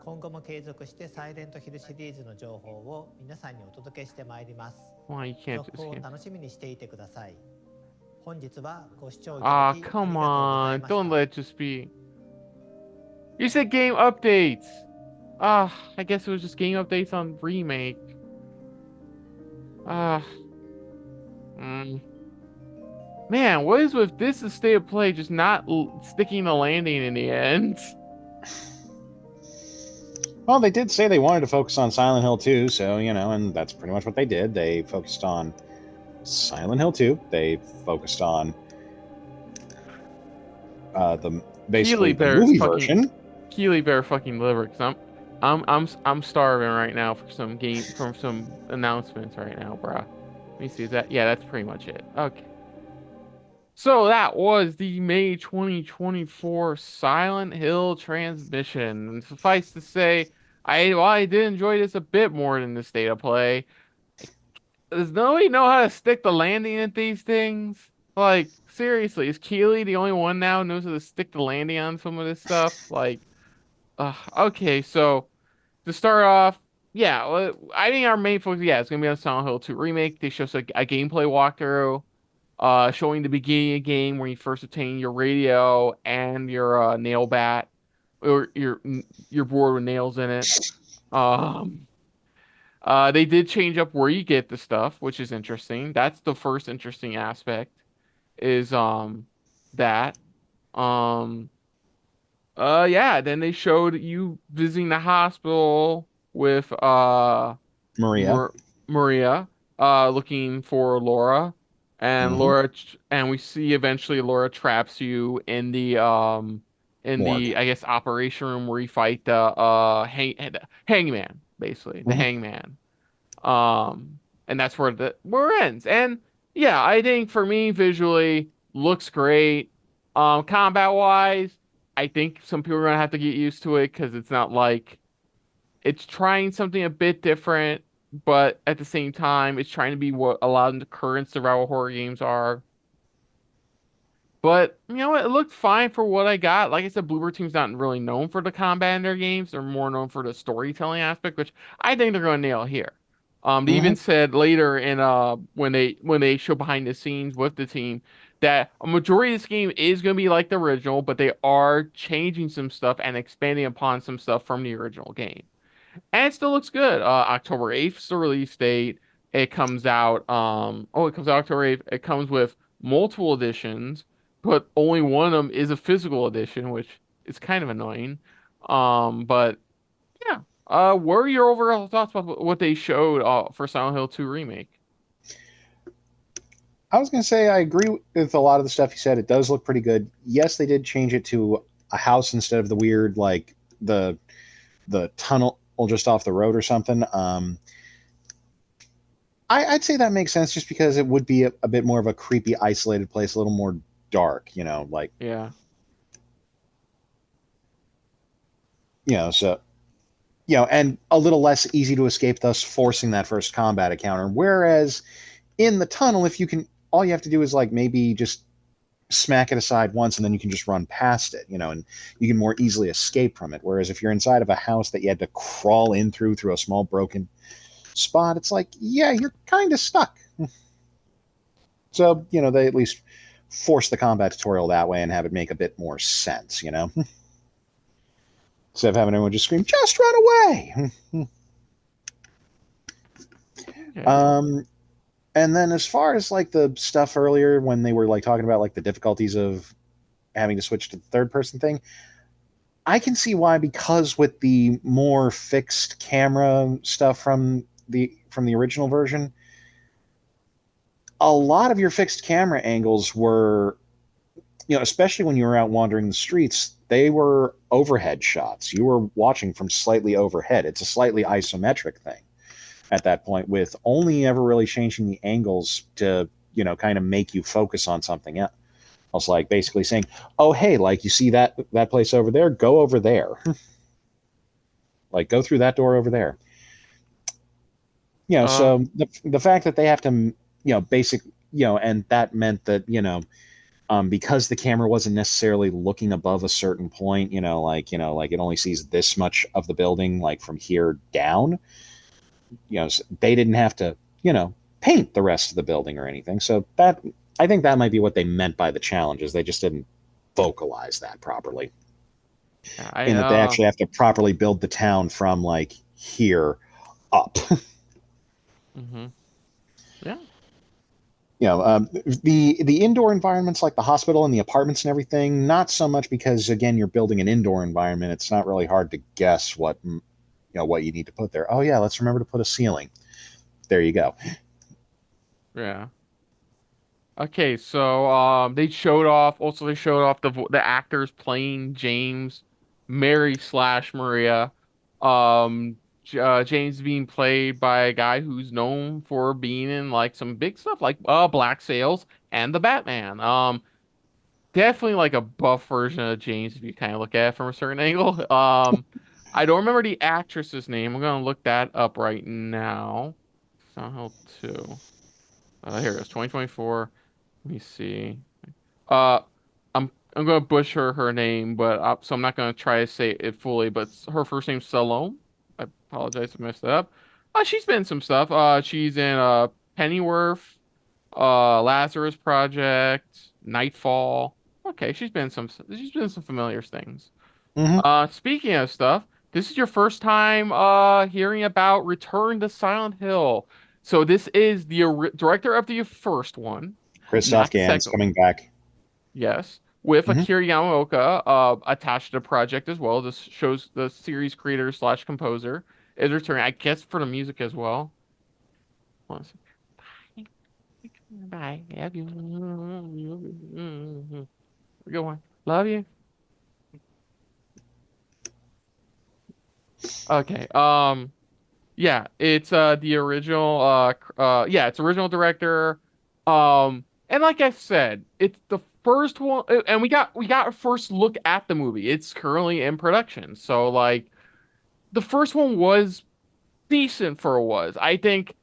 今後も継続してサイレントヒルシリーズの情報を皆さんにお届けしてまいります。続報を楽しみにしていてください。本日はご視聴いただきありがとうございました。 Come on, don't let it just be. You said game updates. I guess it was just game updates on Remake. Man, what is with this state of play just not sticking the landing in the end? Well, they did say they wanted to focus on Silent Hill 2, so, and that's pretty much what they did. They focused on Silent Hill 2. They focused on the movie version. Keely better fucking deliver, because I'm starving right now for some announcements right now, bruh. Let me see, that's pretty much it. Okay. So that was the May 2024 Silent Hill transmission. And suffice to say, I did enjoy this a bit more than the state of play. Does nobody know how to stick the landing at these things? Like, seriously, is Keeley the only one now who knows how to stick the landing on some of this stuff? Like, okay, so to start off, yeah, I think our main focus, yeah, it's gonna be on Silent Hill 2 remake. They show us a gameplay walkthrough, showing the beginning of the game where you first obtain your radio and your nail bat, or your board with nails in it. Um, they did change up where you get the stuff, which is interesting. That's the first interesting aspect. Is that um yeah, then they showed you visiting the hospital with Maria. Maria looking for Laura, and and we see eventually Laura traps you in the Morgue. I guess operation room where you fight the hangman, basically the hangman. And that's where it ends. And yeah, I think for me visually looks great. Combat wise, I think some people are gonna have to get used to it because it's not like it's trying something a bit different, but at the same time, it's trying to be what a lot of the current survival horror games are. But you know what? It looked fine for what I got. Like I said, Bloober Team's not really known for the combat in their games. They're more known for the storytelling aspect, which I think they're going to nail here. They even said later in when they show behind the scenes with the team that a majority of this game is going to be like the original, but they are changing some stuff and expanding upon some stuff from the original game. And it still looks good. October 8th is the release date. It comes out it comes out October 8th. It comes with multiple editions, but only one of them is a physical edition, which is kind of annoying. But yeah. What are your overall thoughts about what they showed for Silent Hill 2 Remake? I was going to say I agree with a lot of the stuff you said. It does look pretty good. Yes, they did change it to a house instead of the weird, like, the tunnel just off the road or something. I'd say that makes sense just because it would be a bit more of a creepy, isolated place, a little more dark, like... Yeah. So... and a little less easy to escape, thus forcing that first combat encounter. Whereas in the tunnel, if you can, all you have to do is like maybe just smack it aside once and then you can just run past it, and you can more easily escape from it. Whereas if you're inside of a house that you had to crawl in through a small broken spot, it's like, yeah, you're kind of stuck. So, they at least force the combat tutorial that way and have it make a bit more sense, Instead of having everyone just scream, just run away. Okay. And then as far as like the stuff earlier when they were like talking about like the difficulties of having to switch to the third person thing, I can see why, because with the more fixed camera stuff from the original version, a lot of your fixed camera angles were, especially when you were out wandering the streets, they were overhead shots. You were watching from slightly overhead. It's a slightly isometric thing at that point, with only ever really changing the angles to, kind of make you focus on something else. Like basically saying, oh, hey, like you see that place over there? Go over there. Like go through that door over there. So the fact that they have to, and that meant that, because the camera wasn't necessarily looking above a certain point, like it only sees this much of the building, like from here down, they didn't have to, paint the rest of the building or anything. So I think that might be what they meant by the challenges. They just didn't vocalize that properly. In that they actually have to properly build the town from like here up. Yeah. The indoor environments like the hospital and the apartments and everything, not so much, because again, you're building an indoor environment. It's not really hard to guess what what you need to put there. Oh yeah, let's remember to put a ceiling. There you go. Yeah. Okay, so they showed off the actors playing James, Mary / Maria. James being played by a guy who's known for being in like some big stuff like Black Sails and the Batman. Definitely like a buff version of James if you kind of look at it from a certain angle. I don't remember the actress's name. I'm gonna look that up right now. Silent Hill 2. Here it is, 2024. Let me see. Uh, I'm gonna butcher her name, but so I'm not gonna try to say it fully. But her first name's Salome. I apologize if I messed it up. She's been in some stuff. She's in Pennyworth, Lazarus Project, Nightfall. Okay, she's been in some familiar things. Speaking of stuff, this is your first time hearing about Return to Silent Hill. So this is the director of the first one, Christoph not the Gans second. coming back. Yes, with Akira Yamaoka attached to the project as well. This shows the series creator slash composer is returning, I guess, for the music as well. Bye. Love you. Go on. Love you. Okay. Yeah, it's the original yeah, it's original director. And like I said, it's the first one and we got a first look at the movie. It's currently in production. So like the first one was decent for what it was. I think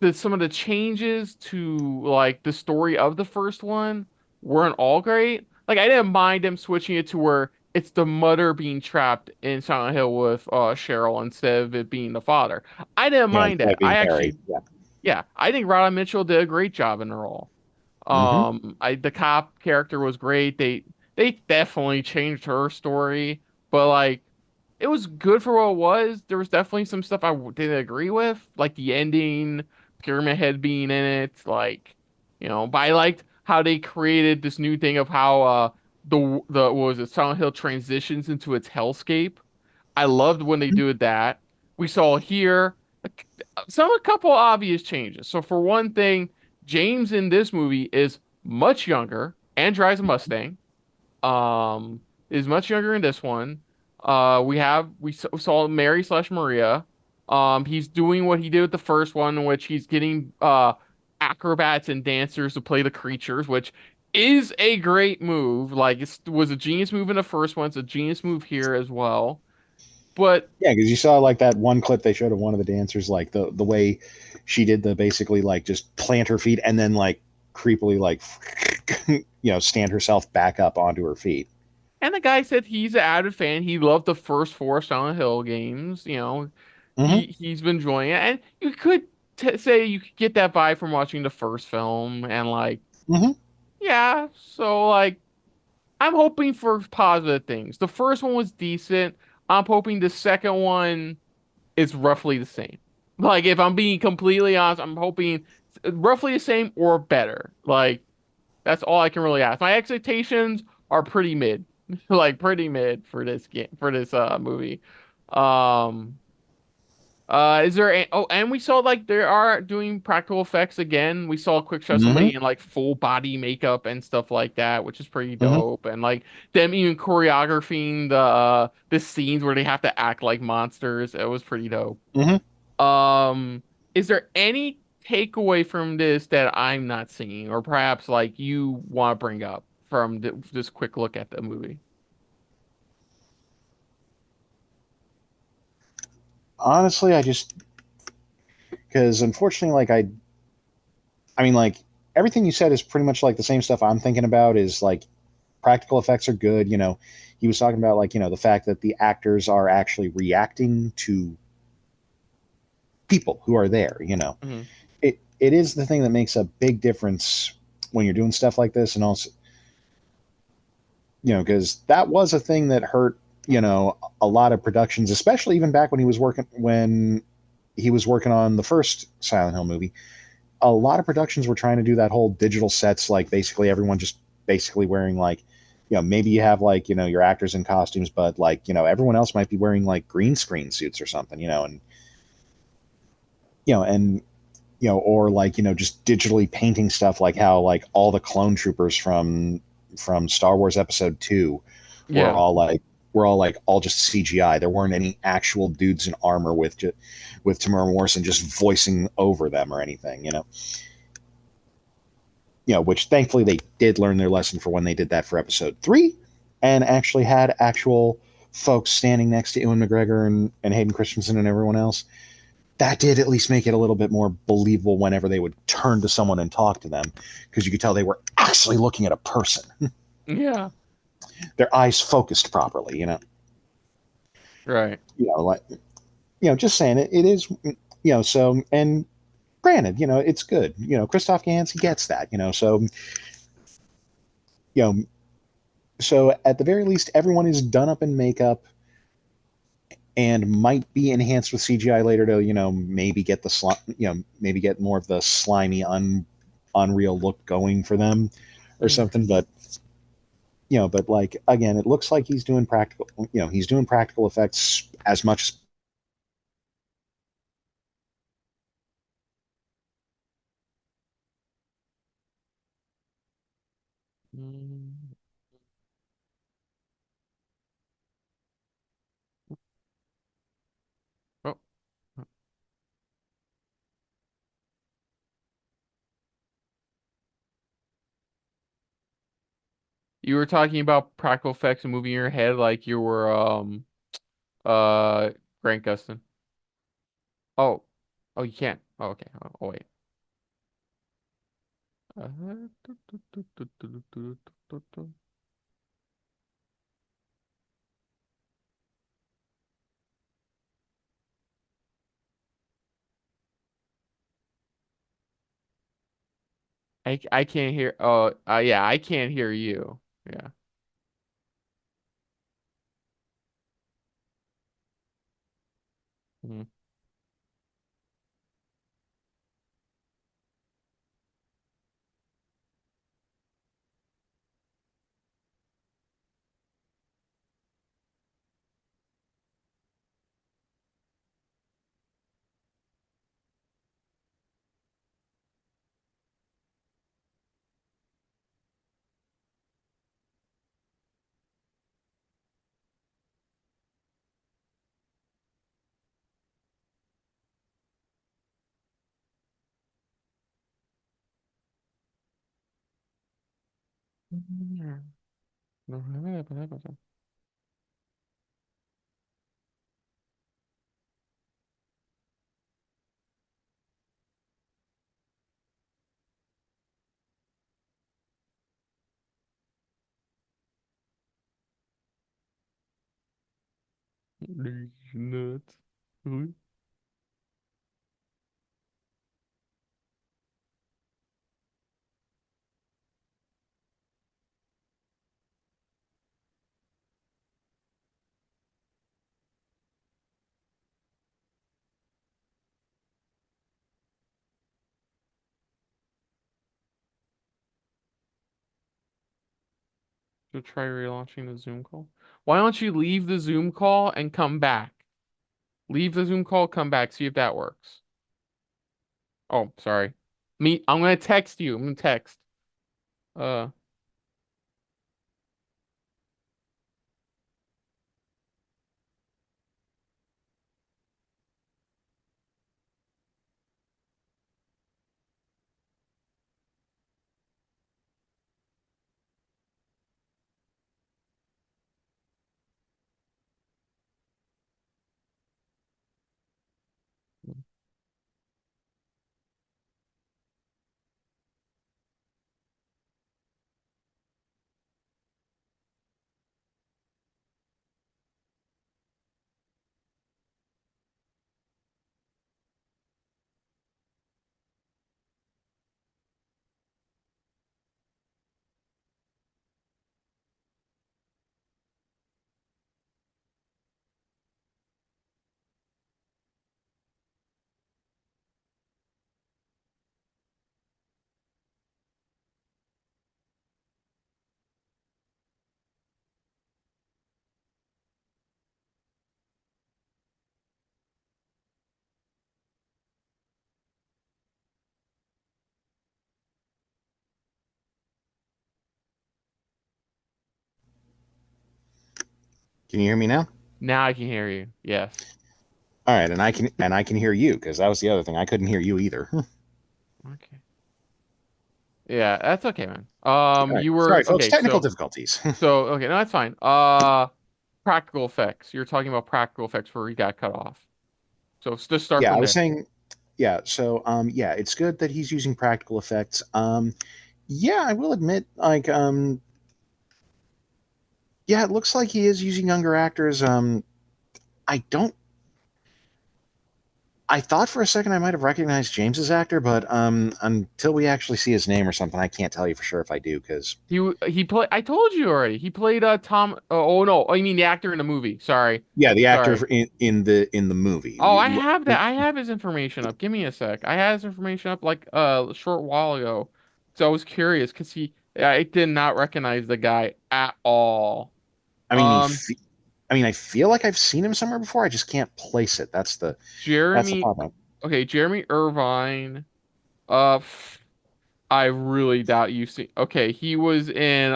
that some of the changes to like the story of the first one weren't all great. Like I didn't mind them switching it to where it's the mother being trapped in Silent Hill with Cheryl instead of it being the father. I didn't mind that. I actually, yeah, I think Rhoda Mitchell did a great job in the role. The cop character was great. They definitely changed her story, but like it was good for what it was. There was definitely some stuff I didn't agree with, like the ending, Pyramid Head being in it, like, you know, but I liked how they created this new thing of how what was it, Silent Hill transitions into its hellscape. I loved when they did that. We saw here a couple obvious changes. So for one thing, James in this movie is much younger and drives a Mustang. Is much younger in this one. We saw Mary slash Maria. He's doing what he did with the first one, in which he's getting acrobats and dancers to play the creatures, which is a great move. Like it was a genius move in the first one. It's a genius move here as well. But yeah, because you saw like that one clip they showed of one of the dancers, like the way she did the basically like just plant her feet and then like creepily like stand herself back up onto her feet. And the guy said he's an avid fan. He loved the first 4 Silent Hill games. You know, he's been enjoying it, and you could say you could get that vibe from watching the first film, and like, yeah. So like, I'm hoping for positive things. The first one was decent. I'm hoping the second one is roughly the same. Like, if I'm being completely honest, I'm hoping roughly the same or better. Like, that's all I can really ask. My expectations are pretty mid, like pretty mid for this game, for this movie. Is there and we saw like they are doing practical effects again. We saw a quick shot somebody in like full body makeup and stuff like that, which is pretty dope. And like them even choreographing the scenes where they have to act like monsters. It was pretty dope. Is there any takeaway from this that I'm not seeing, or perhaps like you want to bring up from this quick look at the movie? Honestly, because unfortunately, like I mean, like everything you said is pretty much like the same stuff I'm thinking about. Is like practical effects are good. You know, he was talking about like the fact that the actors are actually reacting to people who are there. It is the thing that makes a big difference when you're doing stuff like this, and also because that was a thing that hurt a lot of productions, especially even back when he was working on the first Silent Hill movie. A lot of productions were trying to do that whole digital sets, like basically everyone just basically wearing like maybe you have like your actors in costumes, but like everyone else might be wearing like green screen suits or something, or like just digitally painting stuff, like how like all the clone troopers from Star Wars Episode 2 were all just CGI. There weren't any actual dudes in armor with Tamara Morrison just voicing over them or anything, which thankfully they did learn their lesson for when they did that for Episode 3 and actually had actual folks standing next to Ewan McGregor and Hayden Christensen and everyone else. That did at least make it a little bit more believable whenever they would turn to someone and talk to them, because you could tell they were actually looking at a person. Yeah. Their eyes focused properly, you know. Right. You know, like, you know, just saying it is, you know, so, and granted, you know, it's good. You know, Christoph Gans, he gets that, you know, so, you know, so at the very least, everyone is done up in makeup and might be enhanced with CGI later to, you know, maybe get the you know, maybe get more of the slimy, unreal look going for them or something. But, you know, but like, again, it looks like he's doing practical, you know, he's doing practical effects as much as Oh. You were talking about practical effects and moving your head like you were Grant Gustin. Oh. Oh, you can't. Oh, okay. Oh, wait. I can't hear. Oh, yeah, I can't hear you. Yeah. Mhm. Nuts. So try relaunching the Zoom call. Why don't you leave the Zoom call and come back? Leave the Zoom call, come back, see if that works. Oh, sorry. I'm gonna text you. I'm gonna text. Uh. Can you hear me now? Now I can hear you. Yes. All right, and I can hear you because that was the other thing. I couldn't hear you either. Okay. Yeah, that's okay, man. Right. You were Sorry, folks. okay. Technical So, difficulties. okay, no, that's fine. Practical effects. You're talking about practical effects where we got cut off. So just start Yeah, from I was there. saying. Yeah, so yeah, it's good that he's using practical effects. Yeah, I will admit, like, yeah, it looks like he is using younger actors. I don't. I thought for a second I might have recognized James's actor, but until we actually see his name or something, I can't tell you for sure if I do. Because he played. I told you already. He played Tom. Oh no, I mean the actor in the movie. Sorry. yeah, the actor Sorry. in the movie. Oh, I have that. I have his information up. Give me a sec. I had his information up like a short while ago. So I was curious because I did not recognize the guy at all. I mean, I feel like I've seen him somewhere before. I just can't place it. That's the Jeremy. problem. Okay, Jeremy Irvine. I really doubt you've seen. Okay, he was in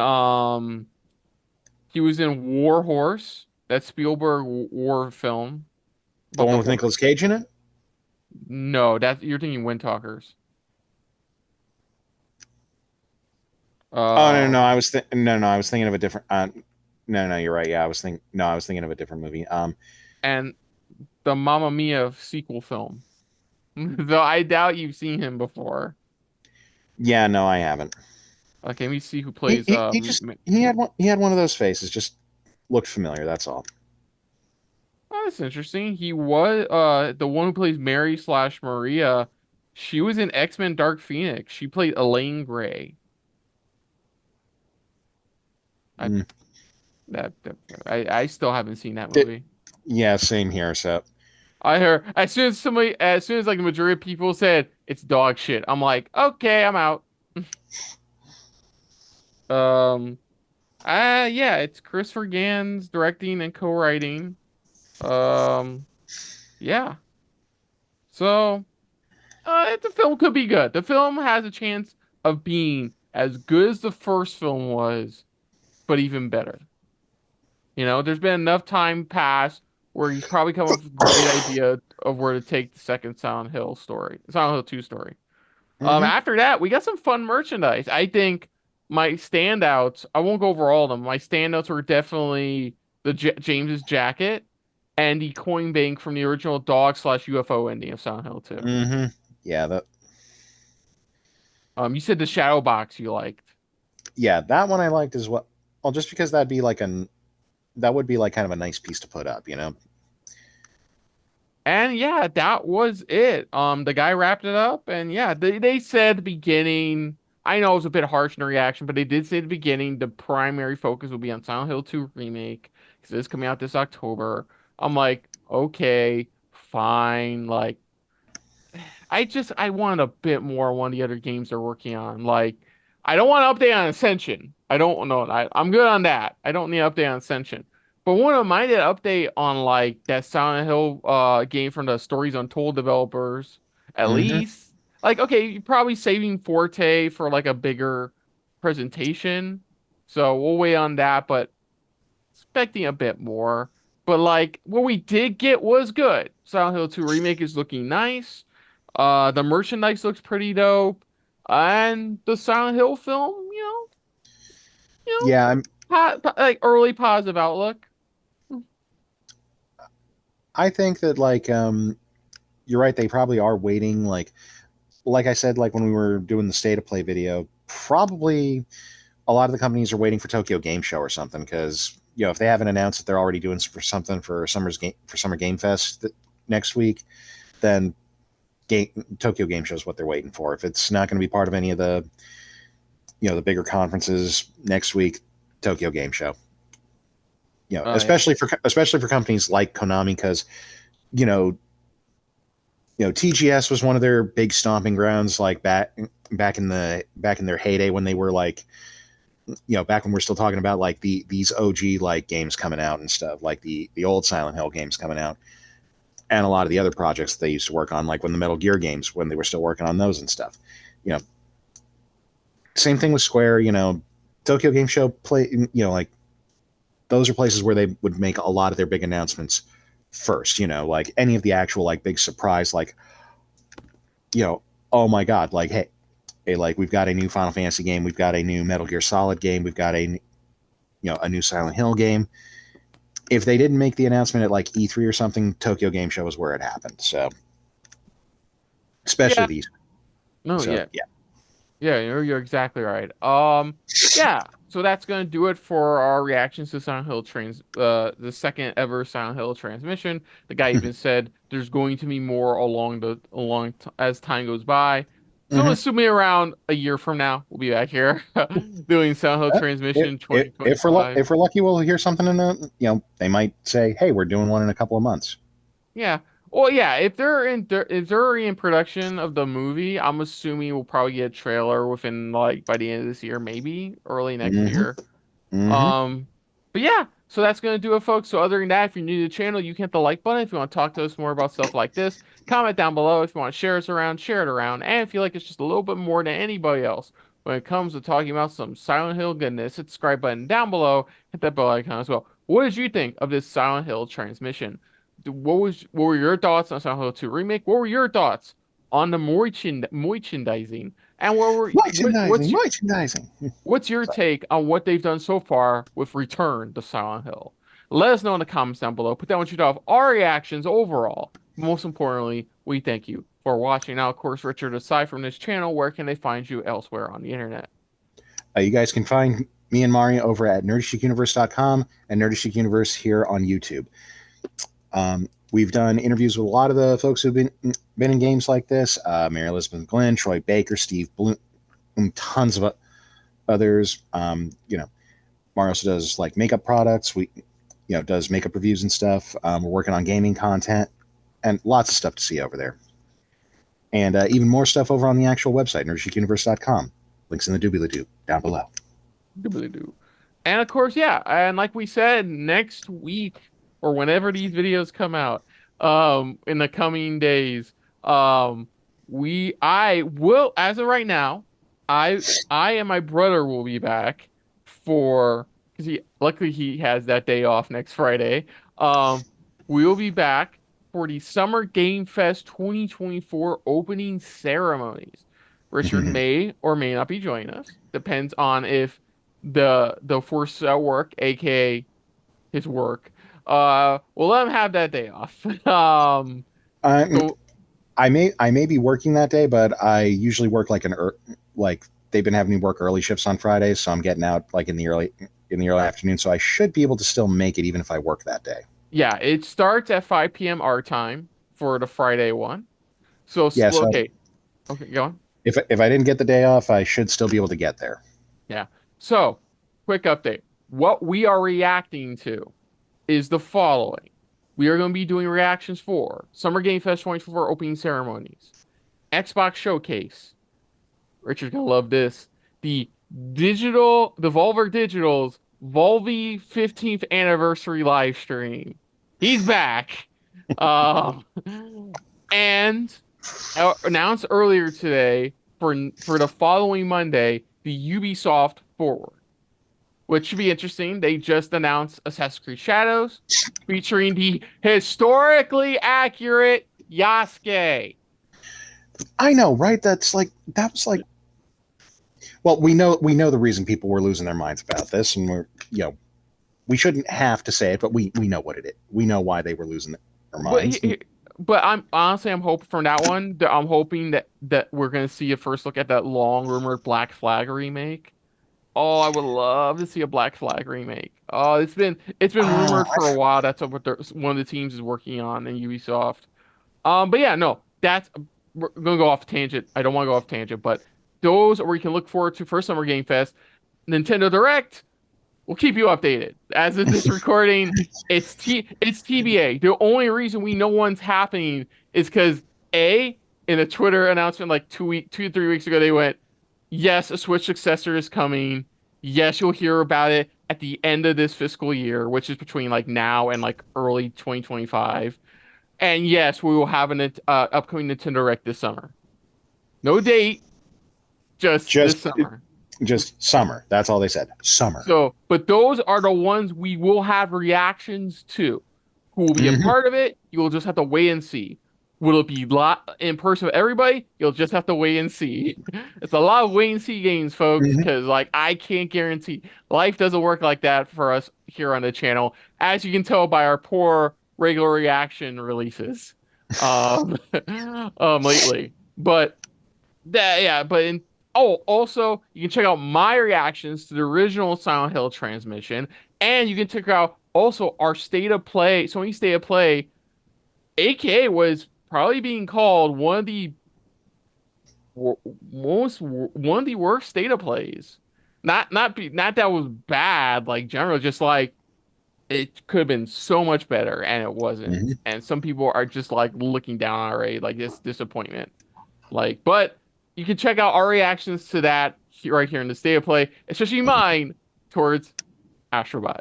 War Horse, that Spielberg war film. The one with Nicolas Cage in it? No, you're thinking Wind Talkers. No, I was thinking of a different. No, you're right. Yeah, I was thinking of a different movie. And the Mamma Mia sequel film. Though I doubt you've seen him before. Yeah, no, I haven't. Okay, let me see who plays. He had one of those faces. Just looked familiar. That's all. Oh, that's interesting. He was the one who plays Mary/Maria. She was in X-Men Dark Phoenix. She played Elaine Gray. I still haven't seen that movie. Yeah, same here. So I heard as soon as like the majority of people said it's dog shit, I'm like, okay, I'm out. Yeah, it's Christopher Gans directing and co-writing. Yeah. So, the film could be good. The film has a chance of being as good as the first film was, but even better. You know, there's been enough time passed where he's probably come up with a great idea of where to take the second Silent Hill 2 story. After that, we got some fun merchandise. I think my standouts, I won't go over all of them. My standouts were definitely the James's jacket and the coin bank from the original dog/UFO ending of Silent Hill 2. Yeah, that. You said the shadow box you liked. Yeah, that one I liked as well. Well, just because that would be like kind of a nice piece to put up, you know. And yeah, that was it. The guy wrapped it up, and yeah, they said at the beginning. I know it was a bit harsh in the reaction, but they did say at the beginning the primary focus will be on Silent Hill 2 Remake because it's coming out this October. I'm like, okay, fine. Like, I want a bit more on one of the other games they're working on. Like, I don't want to update on Ascension. I don't know. I'm good on that. I don't need an update on Ascension. But one of mine did update on like that Silent Hill game from the Stories Untold developers. At least, like, okay, you're probably saving Forte for like a bigger presentation. So we'll wait on that, but expecting a bit more. But like what we did get was good. Silent Hill 2 Remake is looking nice. The merchandise looks pretty dope. And the Silent Hill film, yeah, I'm like early positive outlook. I think that like you're right, they probably are waiting like I said, like when we were doing the state of play video, probably a lot of the companies are waiting for Tokyo Game Show or something because if they haven't announced that they're already doing something for Summer Game Fest next week, then Tokyo Game Show is what they're waiting for. If it's not going to be part of any of the the bigger conferences next week, Tokyo Game Show. Especially for companies like Konami, because TGS was one of their big stomping grounds, like back in their heyday when they were like, back when we're still talking about like these OG like games coming out and stuff, like the old Silent Hill games coming out, and a lot of the other projects they used to work on, like when the Metal Gear games, when they were still working on those and stuff. Same thing with Square. Tokyo Game Show like those are places where they would make a lot of their big announcements first, like any of the actual like big surprise, like, oh my God, like, hey, like we've got a new Final Fantasy game. We've got a new Metal Gear Solid game. We've got a new Silent Hill game. If they didn't make the announcement at like E3 or something, Tokyo Game Show is where it happened. So especially these. No, so, yeah. Yeah, you're exactly right. Yeah. So that's gonna do it for our reactions to Silent Hill the second ever Silent Hill transmission. The guy even said there's going to be more as time goes by. So assuming around a year from now, we'll be back here doing Silent Hill transmission If 2025. if we're lucky, we'll hear something in they might say, "Hey, we're doing one in a couple of months." Yeah. Well, yeah, if they're already in production of the movie, I'm assuming we'll probably get a trailer within like by the end of this year, maybe early next year. Um, but yeah, so that's gonna do it, folks. So other than that, if you're new to the channel, you can hit the like button. If you want to talk to us more about stuff like this, comment down below. If you want to share us around, share it around. And if you like it's just a little bit more than anybody else when it comes to talking about some Silent Hill goodness, hit the subscribe button down below, hit that bell icon as well. What did you think of this Silent Hill transmission? What were your thoughts on Silent Hill 2 Remake? What were your thoughts on the merchandising? And Merchandising. What's your take on what they've done so far with Return to Silent Hill? Let us know in the comments down below. Put down what you thought of our reactions overall. Most importantly, we thank you for watching. Now, of course, Richard, aside from this channel, where can they find you elsewhere on the internet? You guys can find me and Mario over at nerdyshiqueuniverse.com and NerdyShique Universe here on YouTube. We've done interviews with a lot of the folks who've been in games like this. Mary Elizabeth Glenn, Troy Baker, Steve Bloom, tons of others. Mario also does like makeup products. We, does makeup reviews and stuff. We're working on gaming content and lots of stuff to see over there. And even more stuff over on the actual website, nerdyshiqueuniverse.com. Links in the doobly-doo down below. Doobly-doo. And of course, yeah, and like we said, next week or whenever these videos come out, in the coming days, I will, as of right now, I and my brother will be back because luckily he has that day off next Friday. We will be back for the Summer Game Fest 2024 opening ceremonies. Richard may or may not be joining us. Depends on if the forces at work, aka his work, we'll let him have that day off. I may be working that day, but I usually work like they've been having me work early shifts on Fridays, so I'm getting out like in the early afternoon, so I should be able to still make it even if I work that day. Yeah, it starts at 5 p.m. our time for the Friday one. So yeah, okay, go on. If I didn't get the day off, I should still be able to get there. Yeah. So, quick update. What we are reacting to is the following. We are going to be doing reactions for Summer Game Fest 2024 opening ceremonies, Xbox Showcase. Richard's going to love this. The Volver Digital's Volvi 15th anniversary live stream. He's back. And announced earlier today for the following Monday, the Ubisoft Forward, which should be interesting. They just announced Assassin's Creed Shadows, featuring the historically accurate Yasuke. I know, right? That was like. Well, we know the reason people were losing their minds about this, and we shouldn't have to say it, but we know what it is. We know why they were losing their minds. But I'm hoping from that one. I'm hoping that we're gonna see a first look at that long rumored Black Flag remake. Oh, I would love to see a Black Flag remake. Oh, it's been rumored for a while. That's what one of the teams is working on in Ubisoft. But yeah, no, we're gonna go off tangent. I don't want to go off tangent, but those are where you can look forward to for Summer Game Fest. Nintendo Direct. We'll keep you updated. As of this recording, it's TBA. The only reason we know one's happening is because in a Twitter announcement like 2 to 3 weeks ago, they went, yes, a Switch successor is coming. Yes, you'll hear about it at the end of this fiscal year, which is between like now and like early 2025. And yes, we will have an upcoming Nintendo Direct this summer. No date, just this summer. Just summer. That's all they said. Summer. So, but those are the ones we will have reactions to. Who will be a part of it? You will just have to wait and see. Will it be in person with everybody? You'll just have to wait and see. It's a lot of wait and see games, folks, because like I can't guarantee. Life doesn't work like that for us here on the channel, as you can tell by our poor regular reaction releases lately. But Oh, also, you can check out my reactions to the original Silent Hill transmission, and you can check out also our State of Play, Sony State of Play, aka was probably being called one of the worst State of Plays. Not that was bad, like general, just like it could have been so much better, and it wasn't. Mm-hmm. And some people are just like looking down on it, like this disappointment. Like, but you can check out our reactions to that right here in the State of Play, especially mine towards Astrobot.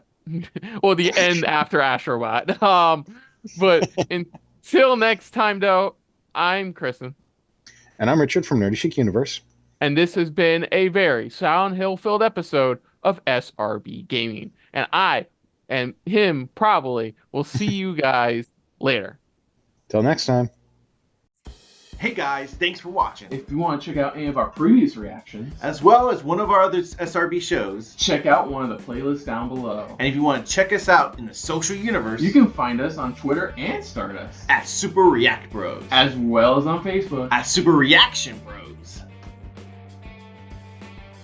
Well, the end after Astrobot. But until next time, though, I'm Kristen. And I'm Richard from NerdyShique Universe. And this has been a very Silent Hill-filled episode of SRB Gaming. And I and him probably will see you guys later. Till next time. Hey guys, thanks for watching. If you want to check out any of our previous reactions, as well as one of our other SRB shows, check out one of the playlists down below. And if you want to check us out in the social universe, you can find us on Twitter and Stardust at Super React Bros, as well as on Facebook at Super Reaction Bros.